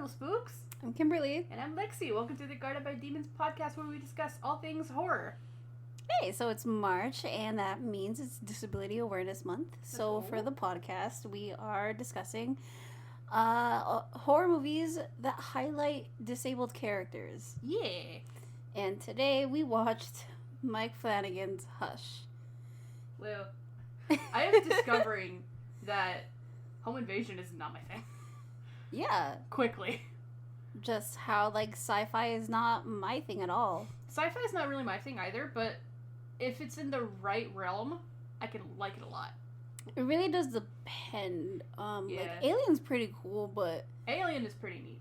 little spooks. I'm Kimberly. And I'm Lexi. Welcome to the Guarded by Demons podcast where we discuss all things horror. Hey, so it's March, and that means it's Disability Awareness Month. So for the podcast, we are discussing horror movies that highlight disabled characters. Yeah. And today we watched Mike Flannagan's Hush. Well, I am discovering that home invasion is not my thing. Yeah. Quickly. Just how, sci-fi is not my thing at all. Sci-fi is not really my thing either, but if it's in the right realm, I can like it a lot. It really does depend. Yeah. Alien's pretty cool, but... Alien is pretty neat.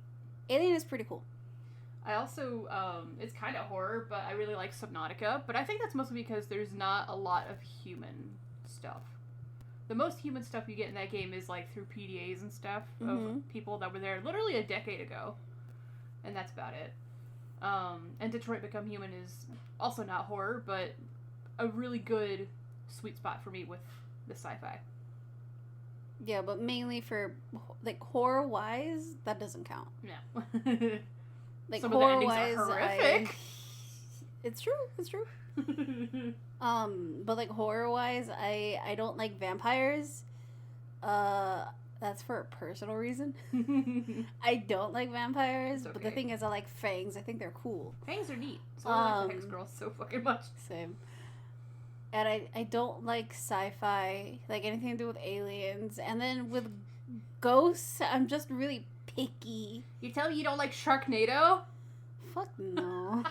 Alien is pretty cool. I also, it's kind of horror, but I really like Subnautica, but I think that's mostly because there's not a lot of human stuff. The most human stuff you get in that game is, through PDAs and stuff of people that were there literally a decade ago. And that's about it. And Detroit Become Human is also not horror, but a really good sweet spot for me with the sci-fi. Yeah, but mainly for, horror-wise, that doesn't count. No. Some horror-wise, are horrific. It's true. But horror-wise, I don't like vampires. That's for a personal reason. I don't like vampires, okay. But the thing is, I like fangs. I think they're cool. Fangs are neat. So I like the Hex Girls so fucking much. Same. And I don't like sci-fi, anything to do with aliens. And then with ghosts, I'm just really picky. You tell me you don't like Sharknado? Fuck no.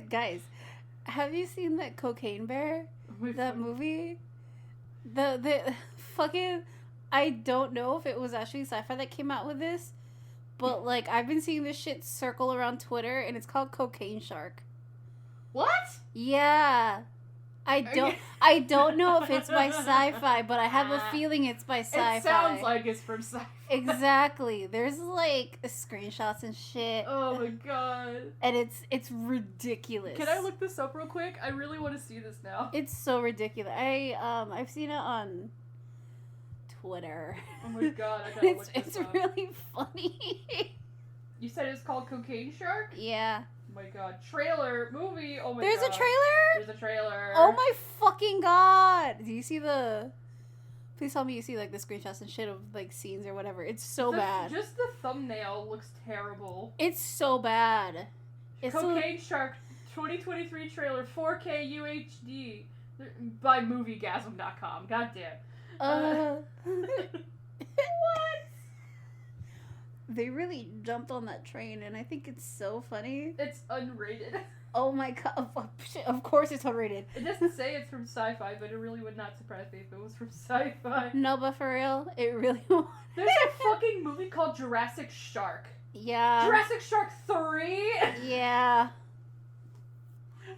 Guys, have you seen that Cocaine Bear? That movie? The fucking, I don't know if it was actually sci-fi that came out with this, but I've been seeing this shit circle around Twitter, and it's called Cocaine Shark. What? Yeah. I don't know if it's by sci-fi, but I have a feeling it's by sci-fi. It sounds like it's from sci-fi. Exactly. There's screenshots and shit. Oh my god. And it's ridiculous. Can I look this up real quick? I really want to see this now. It's so ridiculous. I've seen it on Twitter. Oh my god, I gotta look this up. It's really funny. You said it's called Cocaine Shark? Yeah. Oh my god. Trailer, movie, oh my god. There's a trailer? There's a trailer. Oh my fucking god. Do you see Please tell me you see the screenshots and shit of scenes or whatever. It's so bad. Just the thumbnail looks terrible. It's so bad. Cocaine Shark 2023 trailer 4K UHD by moviegasm.com. God damn. What? They really jumped on that train, and I think it's so funny. It's unrated. Oh my god. Of course it's unrated. It doesn't say it's from sci-fi, but it really would not surprise me if it was from sci-fi. No, but for real, it really was. There's a fucking movie called Jurassic Shark. Yeah. Jurassic Shark 3? Yeah.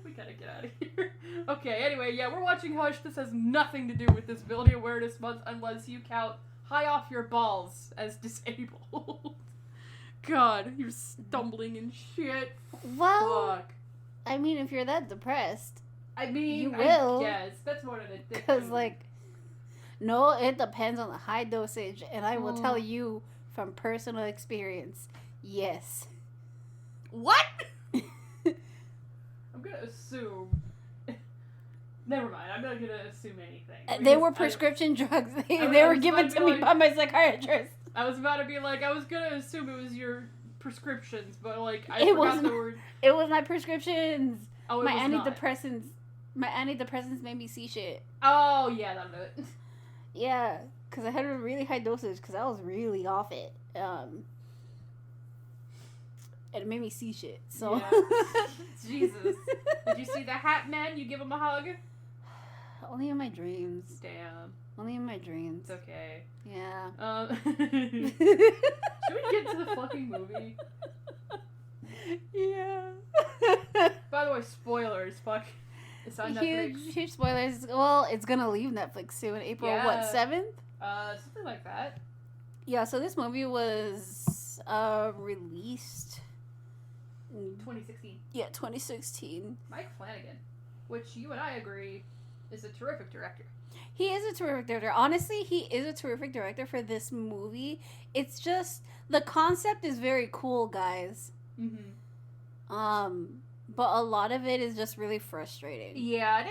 We gotta get out of here. Okay, anyway, yeah, we're watching Hush. This has nothing to do with Disability Awareness Month unless you count high off your balls as disabled. God, you're stumbling and shit. Well, fuck. I mean, if you're that depressed, I mean, you will. Yes, that's more than a dick. Because, no, it depends on the high dosage, and I will tell you from personal experience, yes. What? I'm gonna assume. Never mind, I'm not gonna assume anything. They were prescription drugs. They were given to me by my psychiatrist. I was about to be I was gonna assume it was your prescriptions, but I forgot the word. It was my prescriptions. Oh, it my was antidepressants. Not. My antidepressants made me see shit. Oh yeah, that'll do it. Yeah, because I had a really high dosage because I was really off it. And it made me see shit. So yeah. Jesus, did you see the Hat Man? You give him a hug? Only in my dreams. Damn. Only in my dreams. It's okay. Yeah. Should we get to the fucking movie? Yeah. By the way, spoilers. Fuck. It's on Netflix. Huge spoilers. Well, it's gonna leave Netflix soon. April 7th? Something like that. Yeah. So this movie was released 2016. Yeah, 2016. Mike Flannagan, which you and I agree is a terrific director. He is a terrific director. Honestly, he is a terrific director for this movie. It's just the concept is very cool, guys. But a lot of it is just really frustrating. Yeah,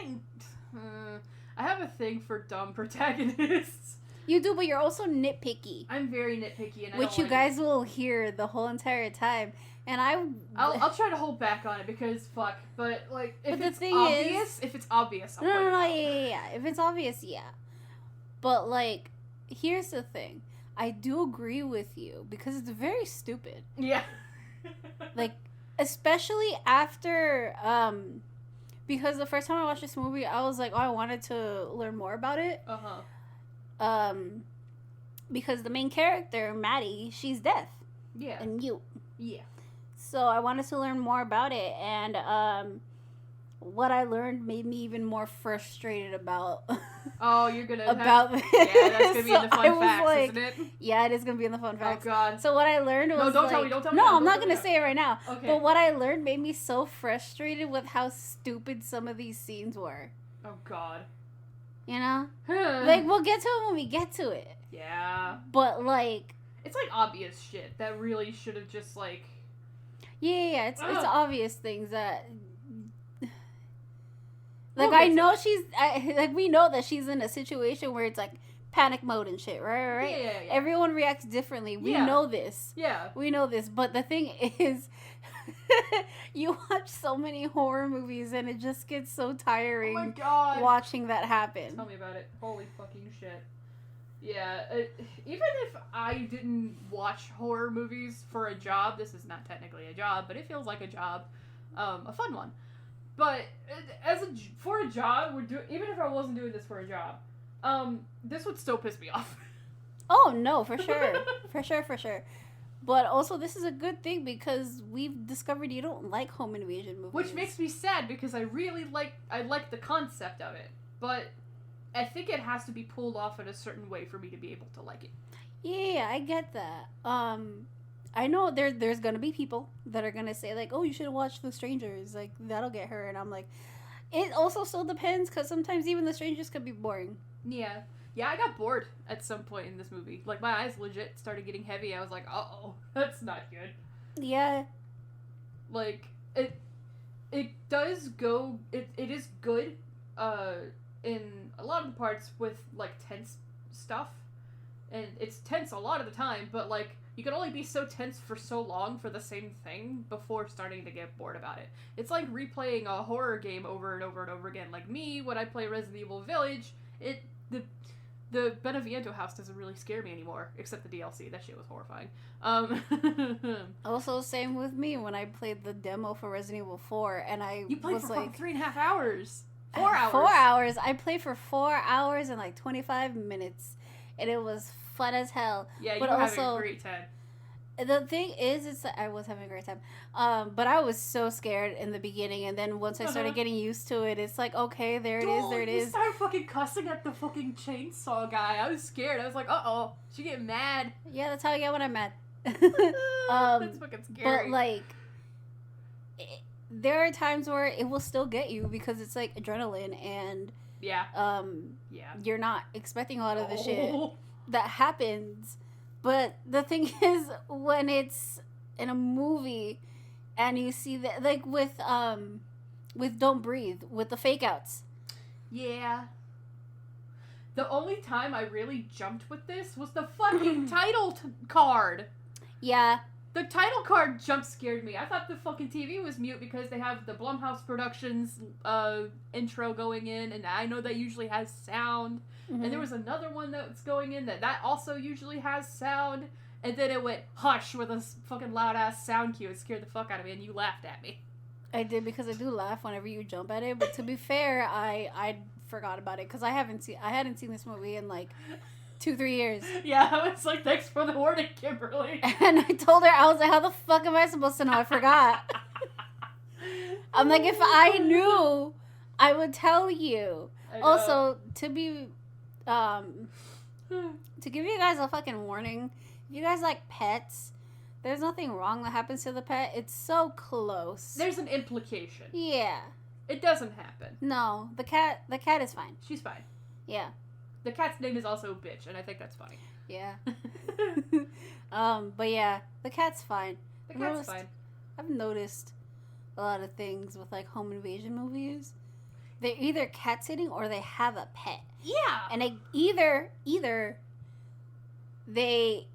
I have a thing for dumb protagonists. You do, but you're also nitpicky. I'm very nitpicky, and which you guys will hear the whole entire time. And I'll try to hold back on it because fuck. But like, if it's obvious, I'll yeah. If it's obvious, yeah. But like, here's the thing. I do agree with you because it's very stupid. Yeah. Like, especially after because the first time I watched this movie, I was like, oh, I wanted to learn more about it. Because the main character, Maddie, she's deaf. Yeah. And mute. Yeah. So I wanted to learn more about it, and what I learned made me even more frustrated about. Oh, you're gonna about this. Yeah, that's gonna be in the fun facts, like, isn't it? Yeah, it is gonna be in the fun facts. Oh God. So what I learned was don't tell me. No, I'm not gonna say it right now. Okay. But what I learned made me so frustrated with how stupid some of these scenes were. Oh God. You know, like we'll get to it when we get to it. Yeah. But like, it's like obvious shit that really should have just like. Yeah, it's obvious things that. Like, I know we know that she's in a situation where it's like panic mode and shit, right? Yeah. Everyone reacts differently. We know this. Yeah. We know this. But the thing is, you watch so many horror movies and it just gets so tiring. Oh my God. Watching that happen. Tell me about it. Holy fucking shit. Yeah, even if I didn't watch horror movies for a job, this is not technically a job, but it feels like a job, a fun one. But for a job, even if I wasn't doing this for a job, this would still piss me off. Oh no, for sure, for sure. But also, this is a good thing because we've discovered you don't like home invasion movies, which makes me sad because I really like the concept of it, but I think it has to be pulled off in a certain way for me to be able to like it. Yeah, I get that. I know there's gonna be people that are gonna say like, oh, you should watch The Strangers, like that'll get her, and I'm like, it also still depends because sometimes even The Strangers could be boring. Yeah, I got bored at some point in this movie. Like my eyes legit started getting heavy. I was like, uh-oh, that's not good. Yeah. Like it does go. It is good. In a lot of the parts with like tense stuff, and it's tense a lot of the time, but like you can only be so tense for so long for the same thing before starting to get bored about it. It's like replaying a horror game over and over and over again. Like me, when I play Resident Evil Village, the Beneviento house doesn't really scare me anymore, except the DLC. That shit was horrifying. Also, same with me when I played the demo for Resident Evil 4, and you played for like 3.5 hours. 4 hours. 4 hours. I played for 4 hours and like 25 minutes, and it was fun as hell. Yeah, you were having a great time. The thing is I was having a great time. But I was so scared in the beginning, and then once I started getting used to it, it's like, okay, there it is. You started fucking cussing at the fucking chainsaw guy. I was scared. I was like, uh-oh, she get mad. Yeah, that's how I get when I'm mad. That's fucking scary. But like, there are times where it will still get you because it's like adrenaline, and you're not expecting a lot of the shit that happens. But the thing is, when it's in a movie and you see that, like with Don't Breathe, with the fake outs. Yeah. The only time I really jumped with this was the fucking title card. Yeah. The title card jump scared me. I thought the fucking TV was mute because they have the Blumhouse Productions intro going in, and I know that usually has sound. Mm-hmm. And there was another one that's going in that also usually has sound. And then it went hush with a fucking loud ass sound cue. It scared the fuck out of me, and you laughed at me. I did, because I do laugh whenever you jump at it. But to be fair, I forgot about it because I hadn't seen this movie in like 2-3 years. Yeah, I was like, thanks for the warning, Kimberly. And I told her, I was like, how the fuck am I supposed to know? I forgot. I'm like, if I knew, I would tell you. Also, to give you guys a fucking warning, if you guys like pets, there's nothing wrong that happens to the pet. It's so close. There's an implication. Yeah. It doesn't happen. No, the cat is fine. She's fine. Yeah. The cat's name is also Bitch, and I think that's funny. Yeah. But yeah, the cat's fine. The cat's fine. I've noticed a lot of things with like home invasion movies. They're either cat sitting or they have a pet. Yeah. And either they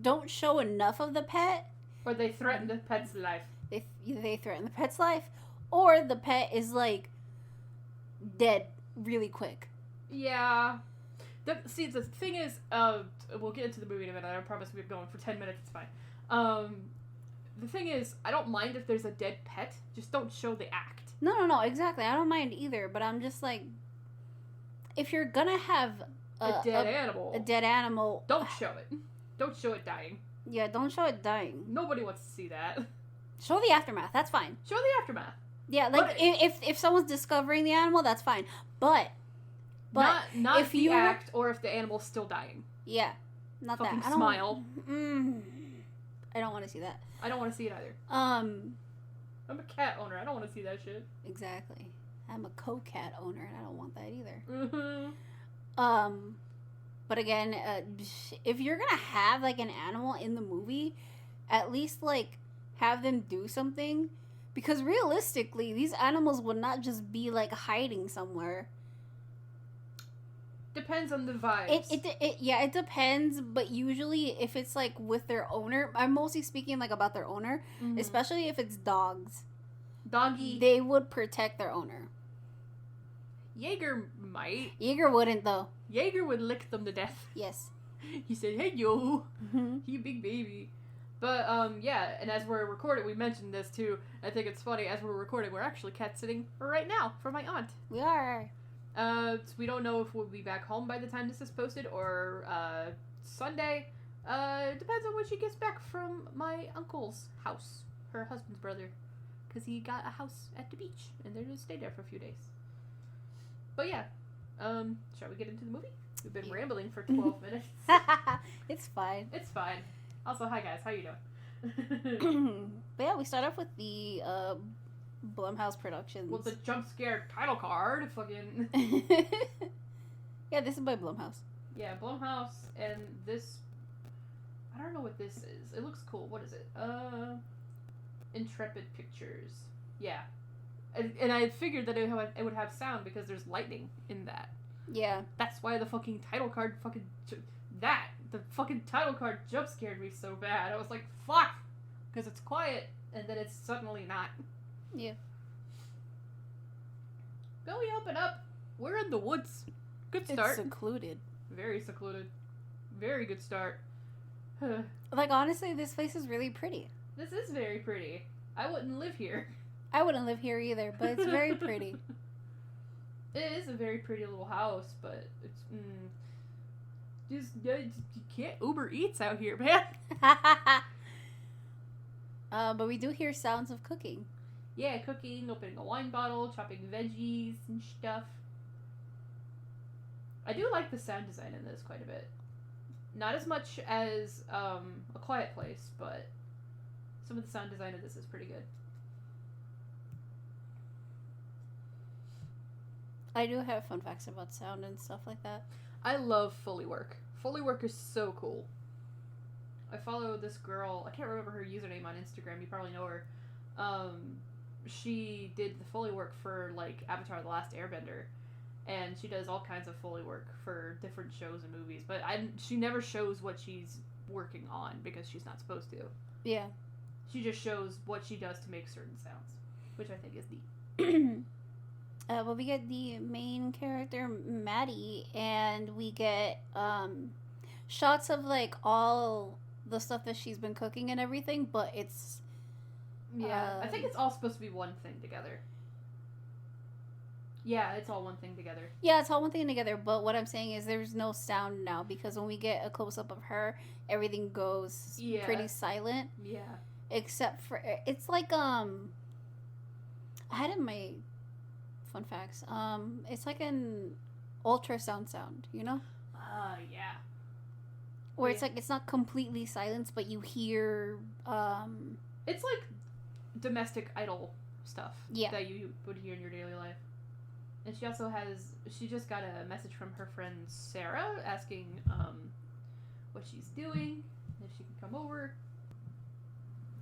don't show enough of the pet, or they threaten the pet's life. Either they threaten the pet's life, or the pet is like dead really quick. Yeah. The thing is, we'll get into the movie in a minute. I promise we're going for 10 minutes. It's fine. The thing is, I don't mind if there's a dead pet. Just don't show the act. No, exactly. I don't mind either, but I'm just like, if you're gonna have a dead animal, don't show it. Don't show it dying. Yeah, don't show it dying. Nobody wants to see that. Show the aftermath. That's fine. Show the aftermath. Yeah, like if someone's discovering the animal, that's fine. But not if the act or if the animal's still dying. Yeah, not fucking that. Smile. I don't want to see that. I don't want to see it either. I'm a cat owner. I don't want to see that shit. Exactly. I'm a co-cat owner, and I don't want that either. Mm-hmm. But again, if you're gonna have like an animal in the movie, at least like have them do something, because realistically, these animals would not just be like hiding somewhere. Depends on the vibes. It depends, but usually if it's like with their owner, I'm mostly speaking like about their owner, especially if it's dogs. Doggy. They would protect their owner. Jaeger might. Jaeger wouldn't though. Jaeger would lick them to death. Yes. He said, "Hey yo, you big baby." But yeah, and as we're recording, we mentioned this too. I think it's funny. As we're recording, we're actually cat sitting right now for my aunt. We are. So we don't know if we'll be back home by the time this is posted or Sunday. It depends on when she gets back from my uncle's house, her husband's brother, because he got a house at the beach and they're gonna stay there for a few days. But yeah, shall we get into the movie? We've been rambling for 12 minutes. It's fine. It's fine. Also, hi guys, how you doing? But yeah, we start off with the Blumhouse Productions. With the jump scare title card, fucking. Yeah, this is by Blumhouse. Yeah, Blumhouse, and this. I don't know what this is. It looks cool. What is it? Intrepid Pictures. Yeah. And I figured that it would have sound because there's lightning in that. Yeah. That's why the fucking title card the fucking title card jump scared me so bad. I was like, fuck! Because it's quiet, and then it's suddenly not. Yeah. But we open up. We're in the woods. Good start. It's secluded. Very secluded. Very good start. Like, honestly, this place is really pretty. This is very pretty. I wouldn't live here. I wouldn't live here either, but it's very pretty. It is a very pretty little house, but it's you can't Uber Eats out here, man. But we do hear sounds of cooking. Yeah, cooking, opening a wine bottle, chopping veggies and stuff. I do like the sound design in this quite a bit. Not as much as A Quiet Place, but some of the sound design of this is pretty good. I do have fun facts about sound and stuff like that. I love Foley work. Foley work is so cool. I follow this girl, I can't remember her username on Instagram, you probably know her. She did the Foley work for, like, Avatar: The Last Airbender. And she does all kinds of Foley work for different shows and movies. But she never shows what she's working on because she's not supposed to. Yeah. She just shows what she does to make certain sounds, which I think is neat. Well, we get the main character, Maddie, and we get shots of, like, all the stuff that she's been cooking and everything, but it's... Yeah, I think it's all supposed to be one thing together. Yeah, it's all one thing together. Yeah, it's all one thing together, but what I'm saying is there's no sound now, because when we get a close-up of her, everything goes pretty silent. Yeah. Except for... It's like, I had it in my fun facts. It's like an ultrasound sound, you know? Yeah. Where it's like, it's not completely silence, but you hear, It's like domestic idol stuff. Yeah. That you would hear in your daily life. And she also she just got a message from her friend Sarah asking what she's doing, if she can come over.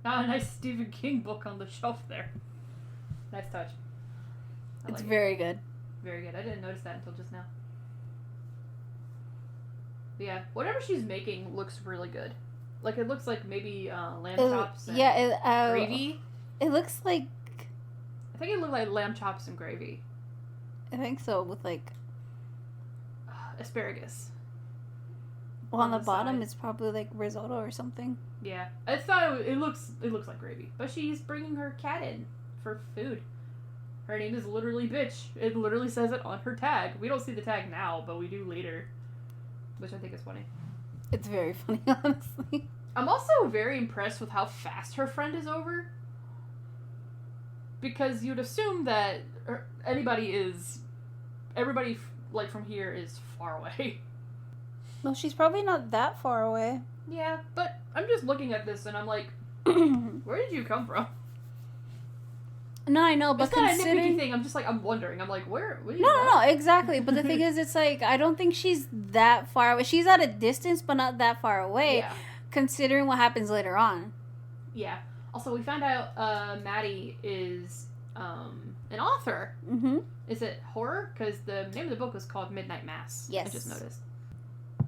Ah, a nice Stephen King book on the shelf there. Nice touch. It's very good. Very good. I didn't notice that until just now. But yeah, whatever she's making looks really good. Like, it looks like maybe lamb chops and gravy. It looks like... I think it looked like lamb chops and gravy. I think so, with like... asparagus. Well, on the bottom, side. It's probably like risotto or something. Yeah. I thought it looks like gravy. But she's bringing her cat in for food. Her name is literally Bitch. It literally says it on her tag. We don't see the tag now, but we do later. Which I think is funny. It's very funny, honestly. I'm also very impressed with how fast her friend is over. Because you'd assume that everybody, like, from here is far away. Well, she's probably not that far away. Yeah, but I'm just looking at this and I'm like, where did you come from? No, I know, but it's not a nitpicky thing. I'm just like, I'm wondering. I'm like, where? No, exactly. But the thing is, it's like, I don't think she's that far away. She's at a distance, but not that far away, considering what happens later on. Yeah. Also, we found out Maddie is an author. Mm-hmm. Is it horror? Because the name of the book was called Midnight Mass. Yes. I just noticed.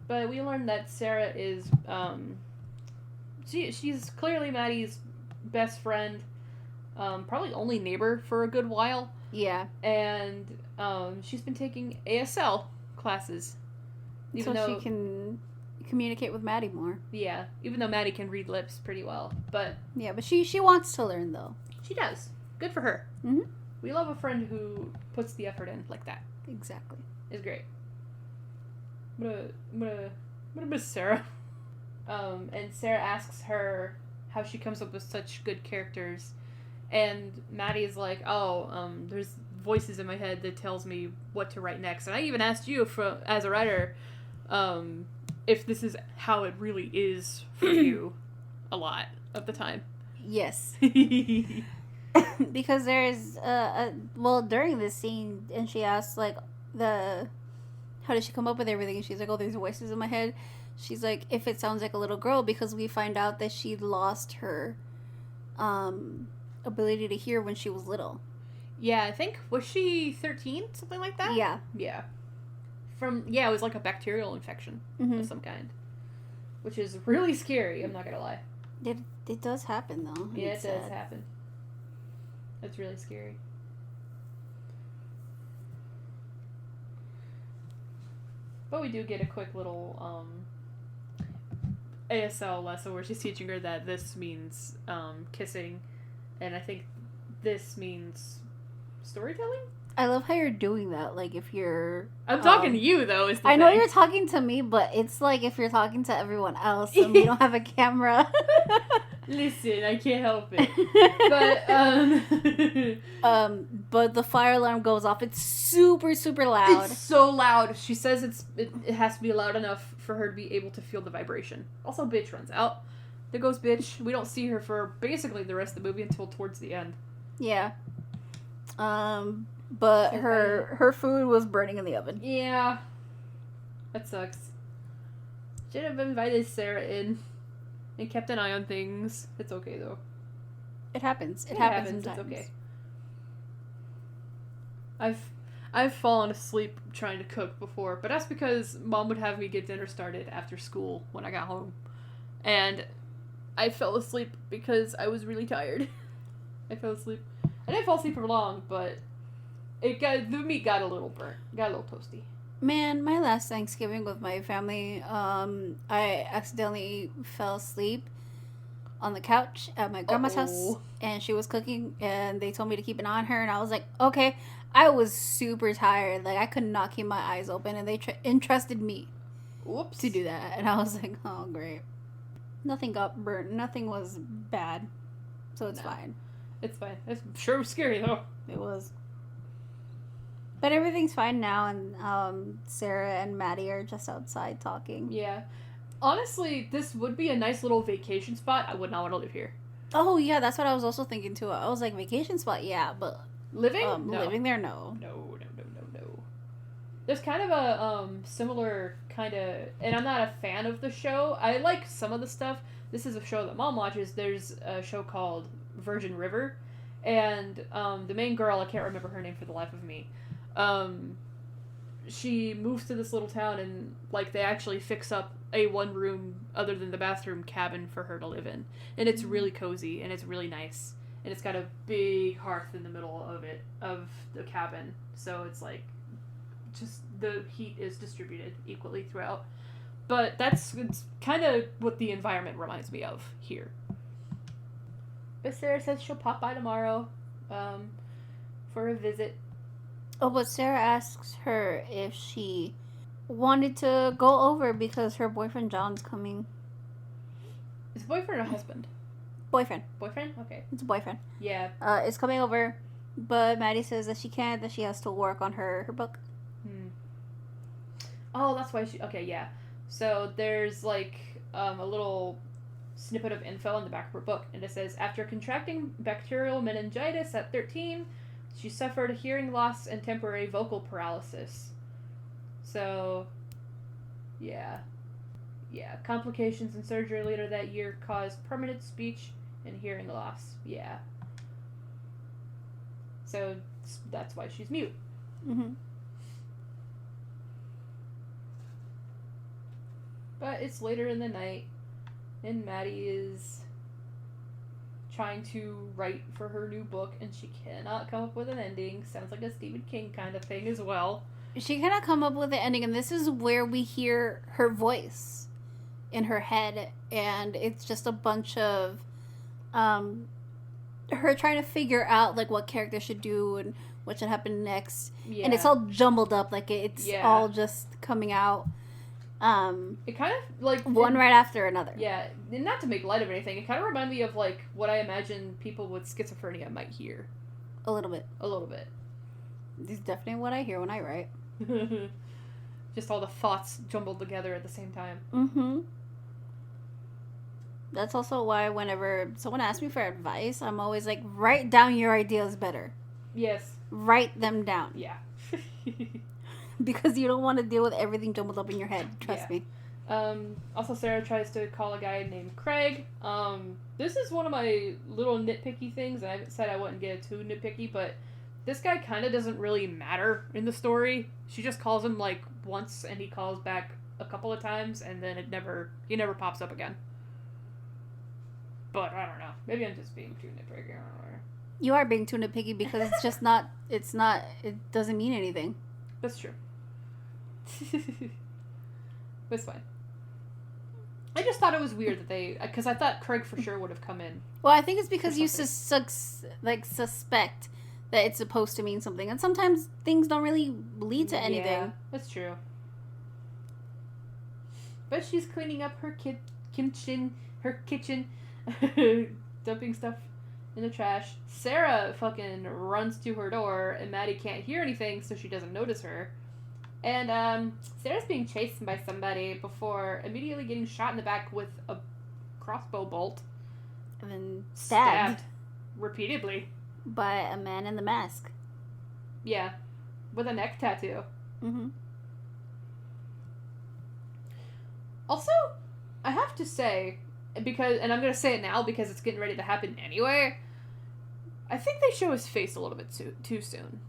But we learned that Sarah is, she's clearly Maddie's best friend, probably only neighbor for a good while. Yeah. And she's been taking ASL classes. Even though she can communicate with Maddie more. Yeah, even though Maddie can read lips pretty well. But yeah, but she wants to learn, though. She does. Good for her. Mm-hmm. We love a friend who puts the effort in like that. Exactly. It's great. I'm gonna miss Sarah. And Sarah asks her how she comes up with such good characters. And Maddie is like, there's voices in my head that tells me what to write next. And I even asked you, as a writer, if this is how it really is for you a lot of the time. Yes. Because there's, during this scene, and she asks, like, how did she come up with everything? And she's like, there's voices in my head. She's like, if it sounds like a little girl, because we find out that she lost her, ability to hear when she was little. Yeah, I think, was she 13? Something like that? Yeah. Yeah. It was like a bacterial infection of some kind. Which is really scary, I'm not gonna lie. It does happen, though. Yeah, it does happen. It's really scary. But we do get a quick little ASL lesson where she's teaching her that this means kissing, and I think this means storytelling? I love how you're doing that. Like, if you're... I'm talking to you, though, is the I know thing. you're talking to me, but it's like if you're talking to everyone else and we don't have a camera. Listen, I can't help it. But the fire alarm goes off. It's super, super loud. It's so loud. She says it has to be loud enough for her to be able to feel the vibration. Also, Bitch runs out. There goes Bitch. We don't see her for basically the rest of the movie until towards the end. Yeah. But her food was burning in the oven. Yeah. That sucks. Should have invited Sarah in and kept an eye on things. It's okay, though. It happens. It happens sometimes. It's okay. I've fallen asleep trying to cook before, but that's because Mom would have me get dinner started after school when I got home. And I fell asleep because I was really tired. I fell asleep. I didn't fall asleep for long, but the meat got a little burnt. Got a little toasty. Man, my last Thanksgiving with my family, I accidentally fell asleep on the couch at my grandma's house, and she was cooking, and they told me to keep an eye on her, and I was like, okay. I was super tired. Like, I could not keep my eyes open, and they entrusted me to do that, and I was like, oh, great. Nothing got burnt. Nothing was bad, so it's fine. It's fine. It's sure scary, though. It was. But everything's fine now, and Sarah and Maddie are just outside talking. Yeah. Honestly, this would be a nice little vacation spot. I would not want to live here. Oh, yeah, that's what I was also thinking, too. I was like, vacation spot, yeah, but... Living? No. Living there, no. No. There's kind of a similar kind of, and I'm not a fan of the show. I like some of the stuff. This is a show that Mom watches. There's a show called Virgin River, and the main girl, I can't remember her name for the life of me. She moves to this little town, and like they actually fix up a one room other than the bathroom cabin for her to live in, and it's really cozy and it's really nice, and it's got a big hearth in the middle of the cabin, so it's like just the heat is distributed equally throughout. But it's kind of what the environment reminds me of here. But Sarah says she'll pop by tomorrow for a visit. Oh, but Sarah asks her if she wanted to go over because her boyfriend John's coming. Is it boyfriend or husband? Boyfriend. Boyfriend? Okay. It's a boyfriend. Yeah. It's coming over, but Maddie says that she can't, that she has to work on her book. Oh, that's why she... Okay, yeah. So there's, like, a little snippet of info in the back of her book, and it says, after contracting bacterial meningitis at 13, she suffered hearing loss and temporary vocal paralysis. So, yeah. Yeah, complications and surgery later that year caused permanent speech and hearing loss. Yeah. So, that's why she's mute. Mm-hmm. But it's later in the night, and Maddie is trying to write for her new book, and she cannot come up with an ending. Sounds like a Stephen King kind of thing as well. She cannot come up with an ending, and this is where we hear her voice in her head, and it's just a bunch of her trying to figure out like what character should do and what should happen next. Yeah. And it's all jumbled up, like it's all just coming out. It kind of like one right after another. Yeah, and not to make light of anything, it kind of reminded me of like what I imagine people with schizophrenia might hear. A little bit. This is definitely what I hear when I write. Just all the thoughts jumbled together at the same time. Mm-hmm. That's also why whenever someone asks me for advice, I'm always like, write down your ideas better. Yes. Write them down. Yeah. Because you don't want to deal with everything jumbled up in your head. Trust me. Also, Sarah tries to call a guy named Craig. This is one of my little nitpicky things, and I said I wouldn't get too nitpicky, but this guy kind of doesn't really matter in the story. She just calls him, like, once, and he calls back a couple of times, and then he never pops up again. But, I don't know. Maybe I'm just being too nitpicky. I don't know. You are being too nitpicky because it's just not, it doesn't mean anything. That's true. It's fine. I just thought it was weird that because I thought Craig for sure would have come in. Well, I think it's because you suspect that it's supposed to mean something, and sometimes things don't really lead to anything. Yeah, that's true. But she's cleaning up her kitchen, dumping stuff in the trash. Sarah fucking runs to her door, and Maddie can't hear anything, so she doesn't notice her. And Sarah's being chased by somebody before immediately getting shot in the back with a crossbow bolt. And then stabbed repeatedly. By a man in the mask. Yeah. With a neck tattoo. Mm-hmm. Also, I have to say, and I'm going to say it now because it's getting ready to happen anyway, I think they show his face a little bit too soon.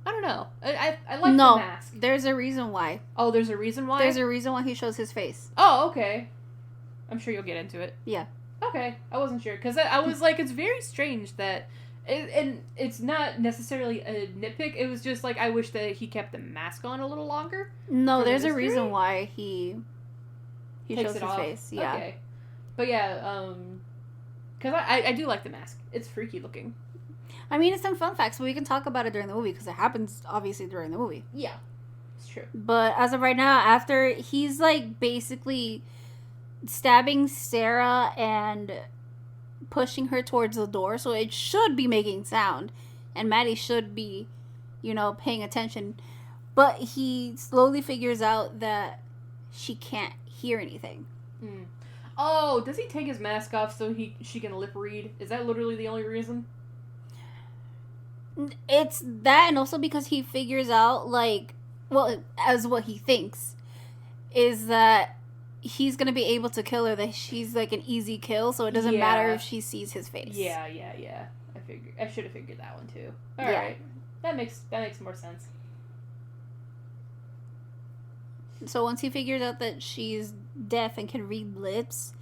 I don't know. I like the mask. There's a reason why. Oh, there's a reason why? There's a reason why he shows his face. Oh, okay. I'm sure you'll get into it. Yeah. Okay. I wasn't sure. Because I was like, it's very strange that... And it's not necessarily a nitpick. It was just like, I wish that he kept the mask on a little longer. No, there's a reason why he shows his off. Face. Yeah. Okay. But yeah, because I do like the mask. It's freaky looking. I mean, it's some fun facts, but we can talk about it during the movie because it happens obviously during the movie. Yeah, it's true. But as of right now, after he's like basically stabbing Sarah and pushing her towards the door, so it should be making sound, and Maddie should be, paying attention. But he slowly figures out that she can't hear anything. Mm. Oh, does he take his mask off so she can lip read? Is that literally the only reason? It's that, and also because he figures out, like, well, as what he thinks, is that he's gonna be able to kill her, that she's like an easy kill, so it doesn't matter if she sees his face. Yeah. I should have figured that one too. Alright. That makes more sense. So once he figures out that she's deaf and can read lips,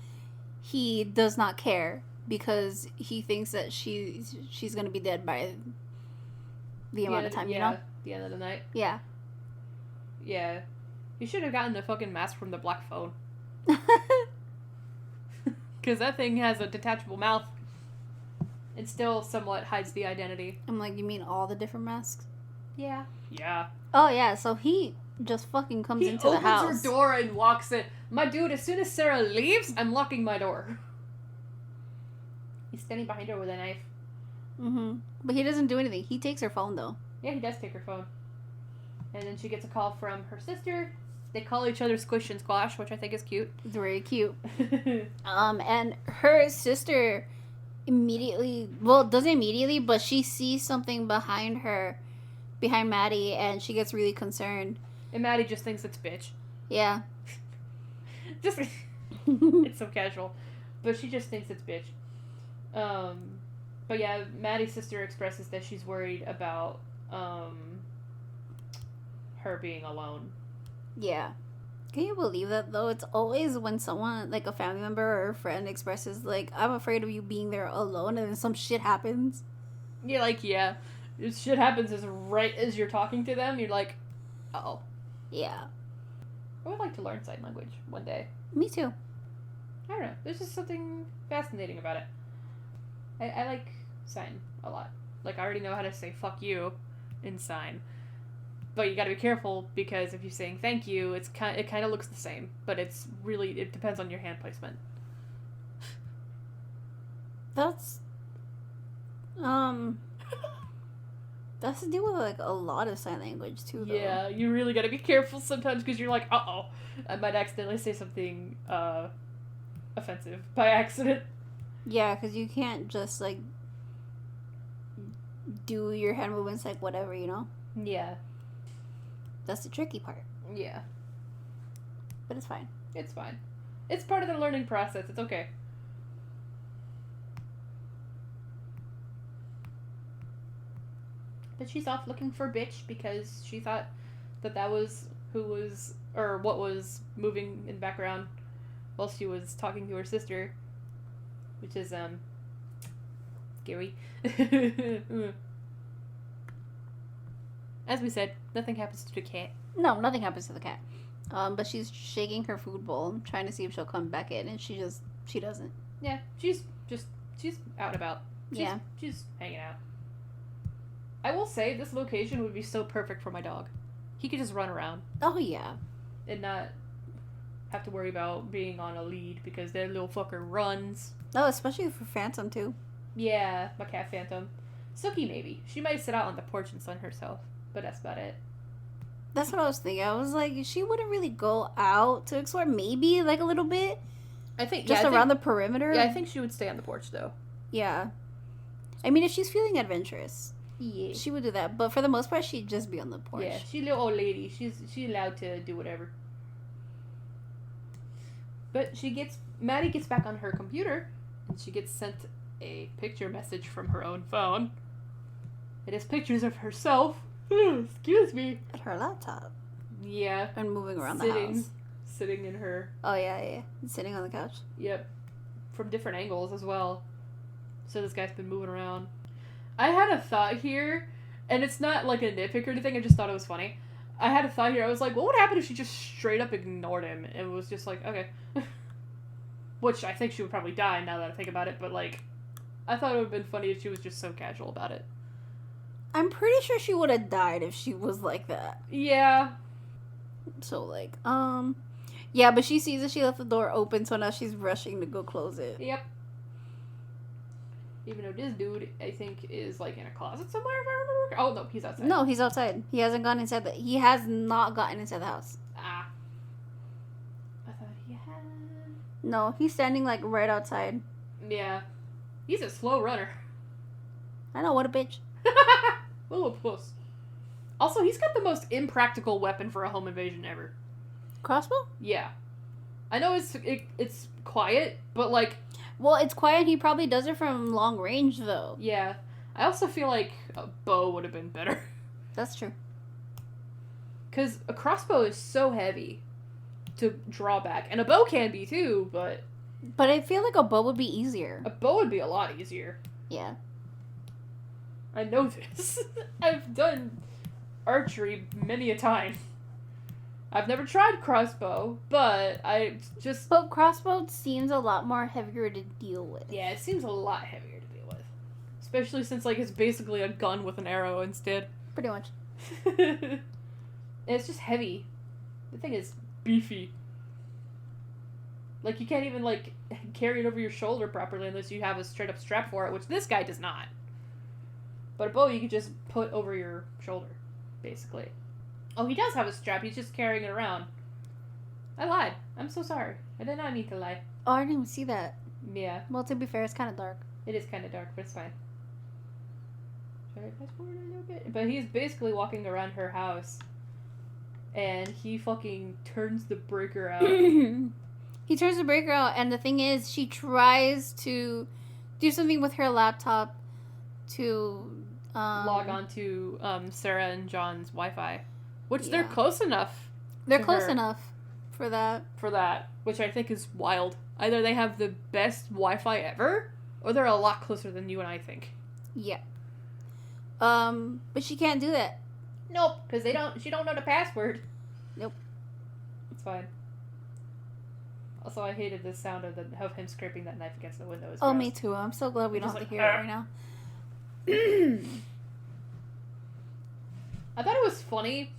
he does not care because he thinks that she's gonna be dead by the amount of time, you know? The end of the night. Yeah. Yeah. You should have gotten the fucking mask from the black phone. Because that thing has a detachable mouth. It still somewhat hides the identity. I'm like, you mean all the different masks? Yeah. Yeah. Oh, yeah, so he just fucking comes into the house. He opens her door and walks in. My dude, as soon as Sarah leaves, I'm locking my door. He's standing behind her with a knife. Mm-hmm. But he doesn't do anything. He takes her phone, though. Yeah, he does take her phone. And then she gets a call from her sister. They call each other Squish and Squash, which I think is cute. It's very cute. And her sister immediately, well, doesn't immediately, but she sees something behind Maddie, and she gets really concerned. And Maddie just thinks it's bitch. Yeah. Just it's so casual. But she just thinks it's bitch. But yeah, Maddie's sister expresses that she's worried about her being alone. Yeah. Can you believe that, though? It's always when someone, like a family member or a friend, expresses, like, I'm afraid of you being there alone, and then some shit happens. You're like, yeah. This shit happens as right as you're talking to them. You're like, uh-oh. Yeah. I would like to learn sign language one day. Me too. I don't know. There's just something fascinating about it. I like sign a lot. Like, I already know how to say fuck you in sign. But you gotta be careful, because if you're saying thank you, it kind of looks the same. But it depends on your hand placement. That's to do with, like, a lot of sign language, too, though. Yeah, you really gotta be careful sometimes, because you're like, uh-oh, I might accidentally say something, offensive by accident. Yeah, because you can't just, like, do your hand movements, like, whatever, you know? Yeah. That's the tricky part. Yeah. But it's fine. It's fine. It's part of the learning process. It's okay. But she's off looking for bitch because she thought that was who was, or what was moving in the background while she was talking to her sister, which is, scary. As we said, nothing happens to the cat. No, nothing happens to the cat. But she's shaking her food bowl, trying to see if she'll come back in, and she doesn't. Yeah, she's out and about. She's hanging out. I will say, this location would be so perfect for my dog. He could just run around. Oh, yeah. And not have to worry about being on a lead, because that little fucker runs. Oh, especially for Phantom, too. Yeah, my cat Phantom. Sookie, maybe. She might sit out on the porch and sun herself, but that's about it. That's what I was thinking. I was like, she wouldn't really go out to explore, maybe, like, a little bit. I think just around the perimeter. Yeah, I think she would stay on the porch, though. Yeah. I mean, if she's feeling adventurous, yeah, she would do that. But for the most part, she'd just be on the porch. Yeah, she's a little old lady. She's allowed to do whatever. But Maddie gets back on her computer, and she gets sent a picture message from her own phone. It has pictures of herself. Excuse me. At her laptop. Yeah. And moving around the house. Sitting in her... Oh, yeah. Sitting on the couch. Yep. From different angles as well. So this guy's been moving around. I had a thought here, and it's not like a nitpick or anything, I just thought it was funny. I had a thought here, I was like, what would happen if she just straight up ignored him and was just like, okay. Which I think she would probably die now that I think about it, but like, I thought it would have been funny if she was just so casual about it. I'm pretty sure she would have died if she was like that. Yeah. So, like, yeah, but she sees that she left the door open, so now she's rushing to go close it. Yep. Even though this dude, I think, is, like, in a closet somewhere, if I remember. Oh, no, he's outside. No, he's outside. He hasn't gone inside he has not gotten inside the house. Ah. I thought he had... No, he's standing, like, right outside. Yeah. He's a slow runner. I know, what a bitch. Little puss. Also, he's got the most impractical weapon for a home invasion ever. Crossbow? Yeah. I know it's quiet, but like... Well, it's quiet. He probably does it from long range, though. Yeah. I also feel like a bow would have been better. That's true. Because a crossbow is so heavy to draw back. And a bow can be, too, but... But I feel like a bow would be easier. A bow would be a lot easier. Yeah. I know this. I've done archery many a time. I've never tried crossbow, but I just... But crossbow seems a lot more heavier to deal with. Yeah, it seems a lot heavier to deal with. Especially since, like, it's basically a gun with an arrow instead. Pretty much. And it's just heavy. The thing is beefy. Like, you can't even, like, carry it over your shoulder properly unless you have a straight-up strap for it, which this guy does not. But a bow you can just put over your shoulder, basically. Oh, he does have a strap. He's just carrying it around. I lied. I'm so sorry. I did not mean to lie. Oh, I didn't even see that. Yeah. Well, to be fair, it's kind of dark. It is kind of dark, but it's fine. Should I fast forward a little bit? But he's basically walking around her house. And he fucking turns the breaker out. He turns the breaker out, and the thing is, she tries to do something with her laptop to log on to Sarah and John's Wi-Fi. Which Yeah. they're close enough. They're to close her enough for that. For that. Which I think is wild. Either they have the best Wi-Fi ever, or they're a lot closer than you and I think. Yeah. But she can't do that. Nope, because she don't know the password. Nope. It's fine. Also, I hated the sound of him scraping that knife against the window. Oh, me too. I'm so glad we don't have to hear it right now. I thought it was funny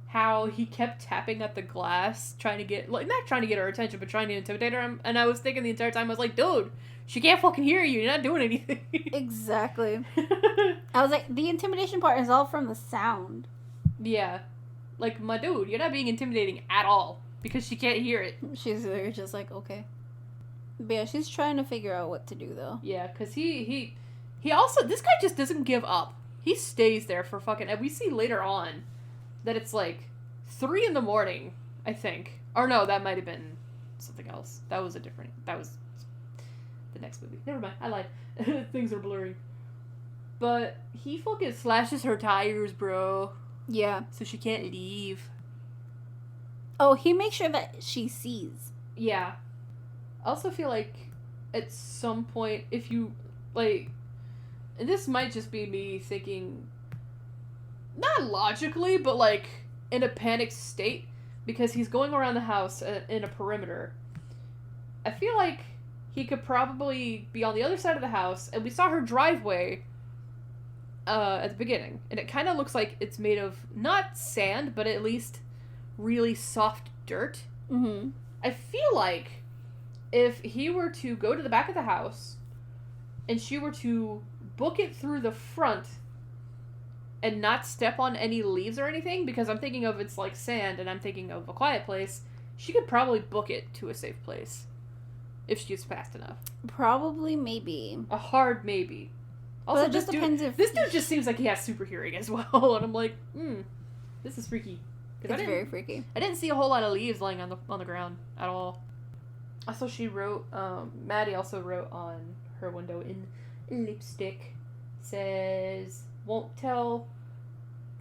how he kept tapping at the glass, trying to get, like, not trying to get her attention, but trying to intimidate her. And I was thinking the entire time, I was like, dude, she can't fucking hear you. You're not doing anything. Exactly. I was like, the intimidation part is all from the sound. Yeah. Like, my dude, you're not being intimidating at all. Because she can't hear it. She's just like, okay. But yeah, she's trying to figure out what to do, though. Yeah, because he also, this guy just doesn't give up. He stays there for fucking, and we see later on that it's like 3 a.m, I think. Or no, that might have been something else. That was the next movie. Never mind, I lied. Things are blurring. But he fucking slashes her tires, bro. Yeah. So she can't leave. Oh, he makes sure that she sees. Yeah. I also feel like at some point, if you, like, and this might just be me thinking, not logically, but, like, in a panicked state, because he's going around the house in a perimeter. I feel like he could probably be on the other side of the house, and we saw her driveway at the beginning, and it kind of looks like it's made of, not sand, but at least really soft dirt. Mm-hmm. I feel like if he were to go to the back of the house and she were to book it through the front and not step on any leaves or anything, because I'm thinking of it's like sand and I'm thinking of a quiet place, she could probably book it to a safe place if she's fast enough. Probably, maybe. A hard maybe. Also, But it just depends if... This dude just seems like he has super hearing as well, and I'm like, this is freaky. It's very freaky. I didn't see a whole lot of leaves laying on the ground at all. Also, she wrote, Maddie also wrote on her window in lipstick, says, won't tell,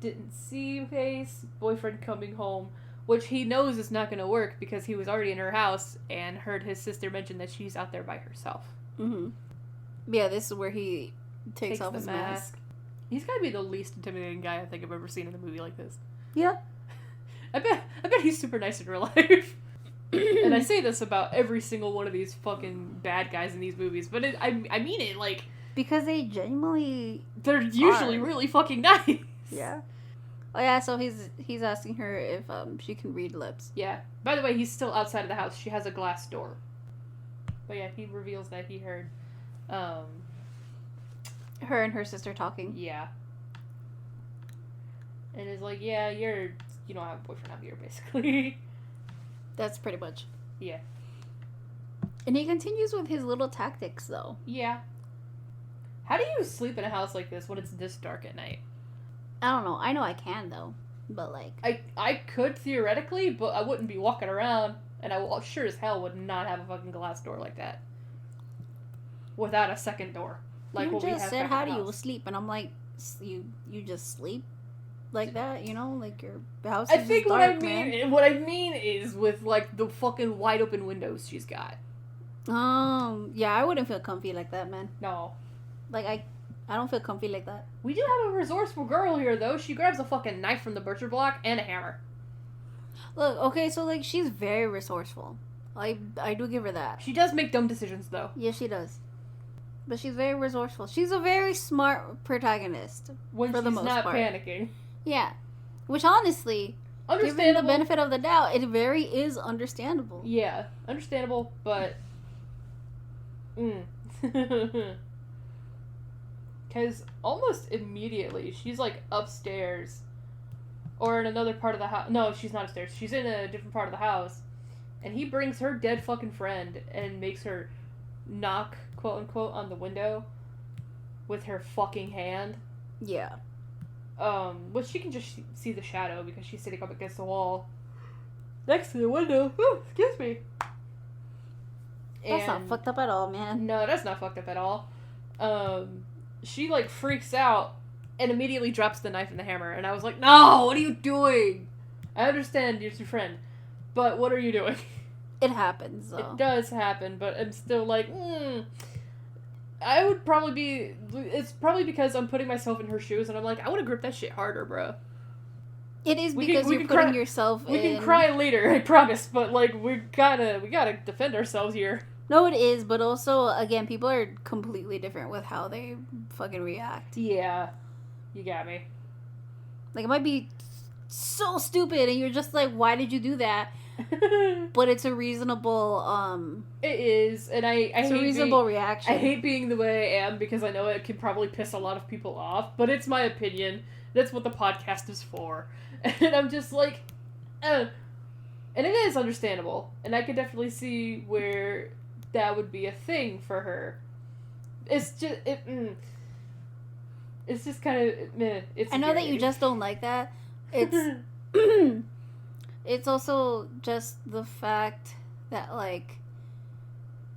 didn't see face, boyfriend coming home, which he knows is not going to work because he was already in her house and heard his sister mention that she's out there by herself. Mm-hmm. Yeah, this is where he takes off his mask. He's got to be the least intimidating guy I think I've ever seen in a movie like this. Yeah. I bet he's super nice in real life. And I say this about every single one of these fucking bad guys in these movies, but I mean it, like... Because they genuinely... They're usually really fucking nice. Yeah. Oh yeah, so he's asking her if she can read lips. Yeah. By the way, he's still outside of the house. She has a glass door. But yeah, he reveals that he heard, her and her sister talking. Yeah. And is like, yeah, you don't have a boyfriend out here, basically. That's pretty much. Yeah. And he continues with his little tactics, though. Yeah. How do you sleep in a house like this when it's this dark at night? I don't know. I know I can, though. But, like... I could, theoretically, but I wouldn't be walking around, and I sure as hell would not have a fucking glass door like that. Without a second door. Like you what we just have said, back how in do the you house. sleep? And I'm like, you just sleep like that, you know? Like, your house I is think just what dark, I mean, man. what I mean is with, like, the fucking wide open windows she's got. Yeah, I wouldn't feel comfy like that, man. No. Like, I don't feel comfy like that. We do have a resourceful girl here, though. She grabs a fucking knife from the butcher block and a hammer. Look, okay, so, like, she's very resourceful. I do give her that. She does make dumb decisions, though. Yeah, she does. But she's very resourceful. She's a very smart protagonist. When for she's the most not part. panicking. Yeah. Which, honestly, given the Understandable. benefit of the doubt, it very is understandable. Yeah, understandable, but... Because almost immediately, she's, like, upstairs. Or in another part of the house. No, she's not upstairs. She's in a different part of the house. And he brings her dead fucking friend and makes her knock, quote unquote, on the window with her fucking hand. Yeah. Which she can just see the shadow because she's sitting up against the wall next to the window. Ooh, excuse me. That's not fucked up at all, man. No, that's not fucked up at all. She, like, freaks out and immediately drops the knife and the hammer. And I was like, no, what are you doing? I understand you're your friend, but what are you doing? It happens, though. It does happen, but I'm still like, I would probably be... It's probably because I'm putting myself in her shoes, and I'm like, I want to grip that shit harder, bro. It is We because can you're putting cry- yourself in... We can cry later, I promise, but, like, we gotta defend ourselves here. No, it is, but also, again, people are completely different with how they fucking react. Yeah. You got me. Like, it might be so stupid, and you're just like, why did you do that? But it's a reasonable, It is, and it's a reasonable reaction. I hate being the way I am because I know it can probably piss a lot of people off, but it's my opinion. That's what the podcast is for. And I'm just like, and it is understandable, and I could definitely see where that would be a thing for her. It's just, it's just kind of, it's I know that you infuriating. just don't like that. It's, it's also just the fact that, like,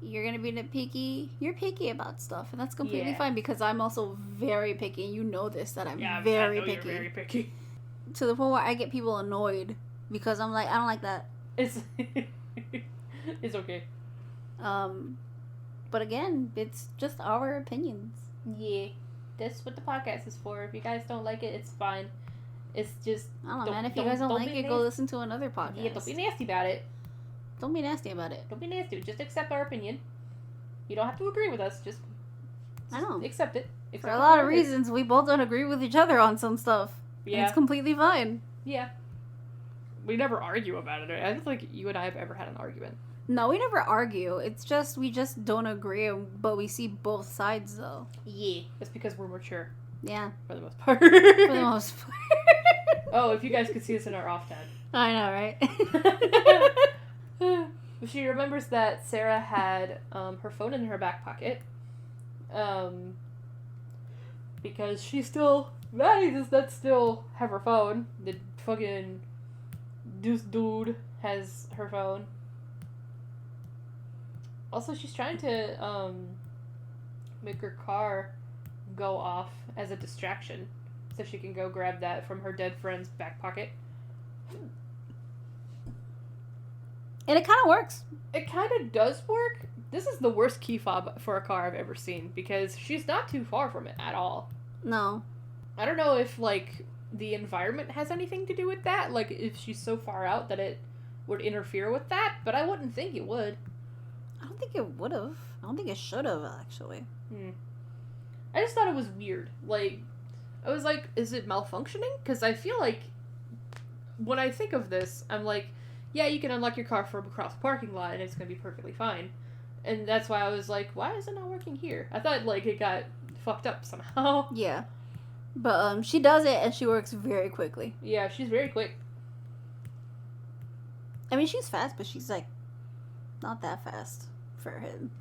you're gonna be nitpicky. You're picky about stuff, and that's completely Yeah. fine because I'm also very picky, and you know this, that I'm Yeah, very I know picky. You're very picky. To the point where I get people annoyed because I'm like, I don't like that. It's, it's okay. But again, it's just our opinions. Yeah, that's what the podcast is for. If you guys don't like it, it's fine. It's just... I don't know, Don't- man. If you don't- guys don't don't like be it, go nasty. listen to another podcast. Yeah, don't be nasty about it. Don't be nasty about it. Don't be nasty. Just accept our opinion. You don't have to agree with us. Just I know. accept it. For Accept a it lot of what it is. reasons, we both don't agree with each other on some stuff. And Yeah. it's completely fine. Yeah. We never argue about it. I don't think you and I have ever had an argument. No, we never argue. It's just, we just don't agree, but we see both sides, though. Yeah. That's because we're mature. Yeah. For the most part. For the most part. Oh, if you guys could see us in our off time. I know, right? She remembers that Sarah had her phone in her back pocket. Because she still... Maddie does not still have her phone. The fucking... This dude has her phone. Also, she's trying to make her car go off as a distraction. So she can go grab that from her dead friend's back pocket. And it kind of works. It kind of does work. This is the worst key fob for a car I've ever seen because she's not too far from it at all. No. I don't know if, like, the environment has anything to do with that. Like, if she's so far out that it would interfere with that, but I wouldn't think it would. I don't think it would have. I don't think it should have, actually. I just thought it was weird. Like, I was like, is it malfunctioning? Because I feel like when I think of this, I'm like, yeah, you can unlock your car from across the parking lot and it's going to be perfectly fine. And that's why I was like, why is it not working here? I thought, like, it got fucked up somehow. Yeah. But she does it and she works very quickly. Yeah, she's very quick. I mean, she's fast, but she's, like, not that fast for him.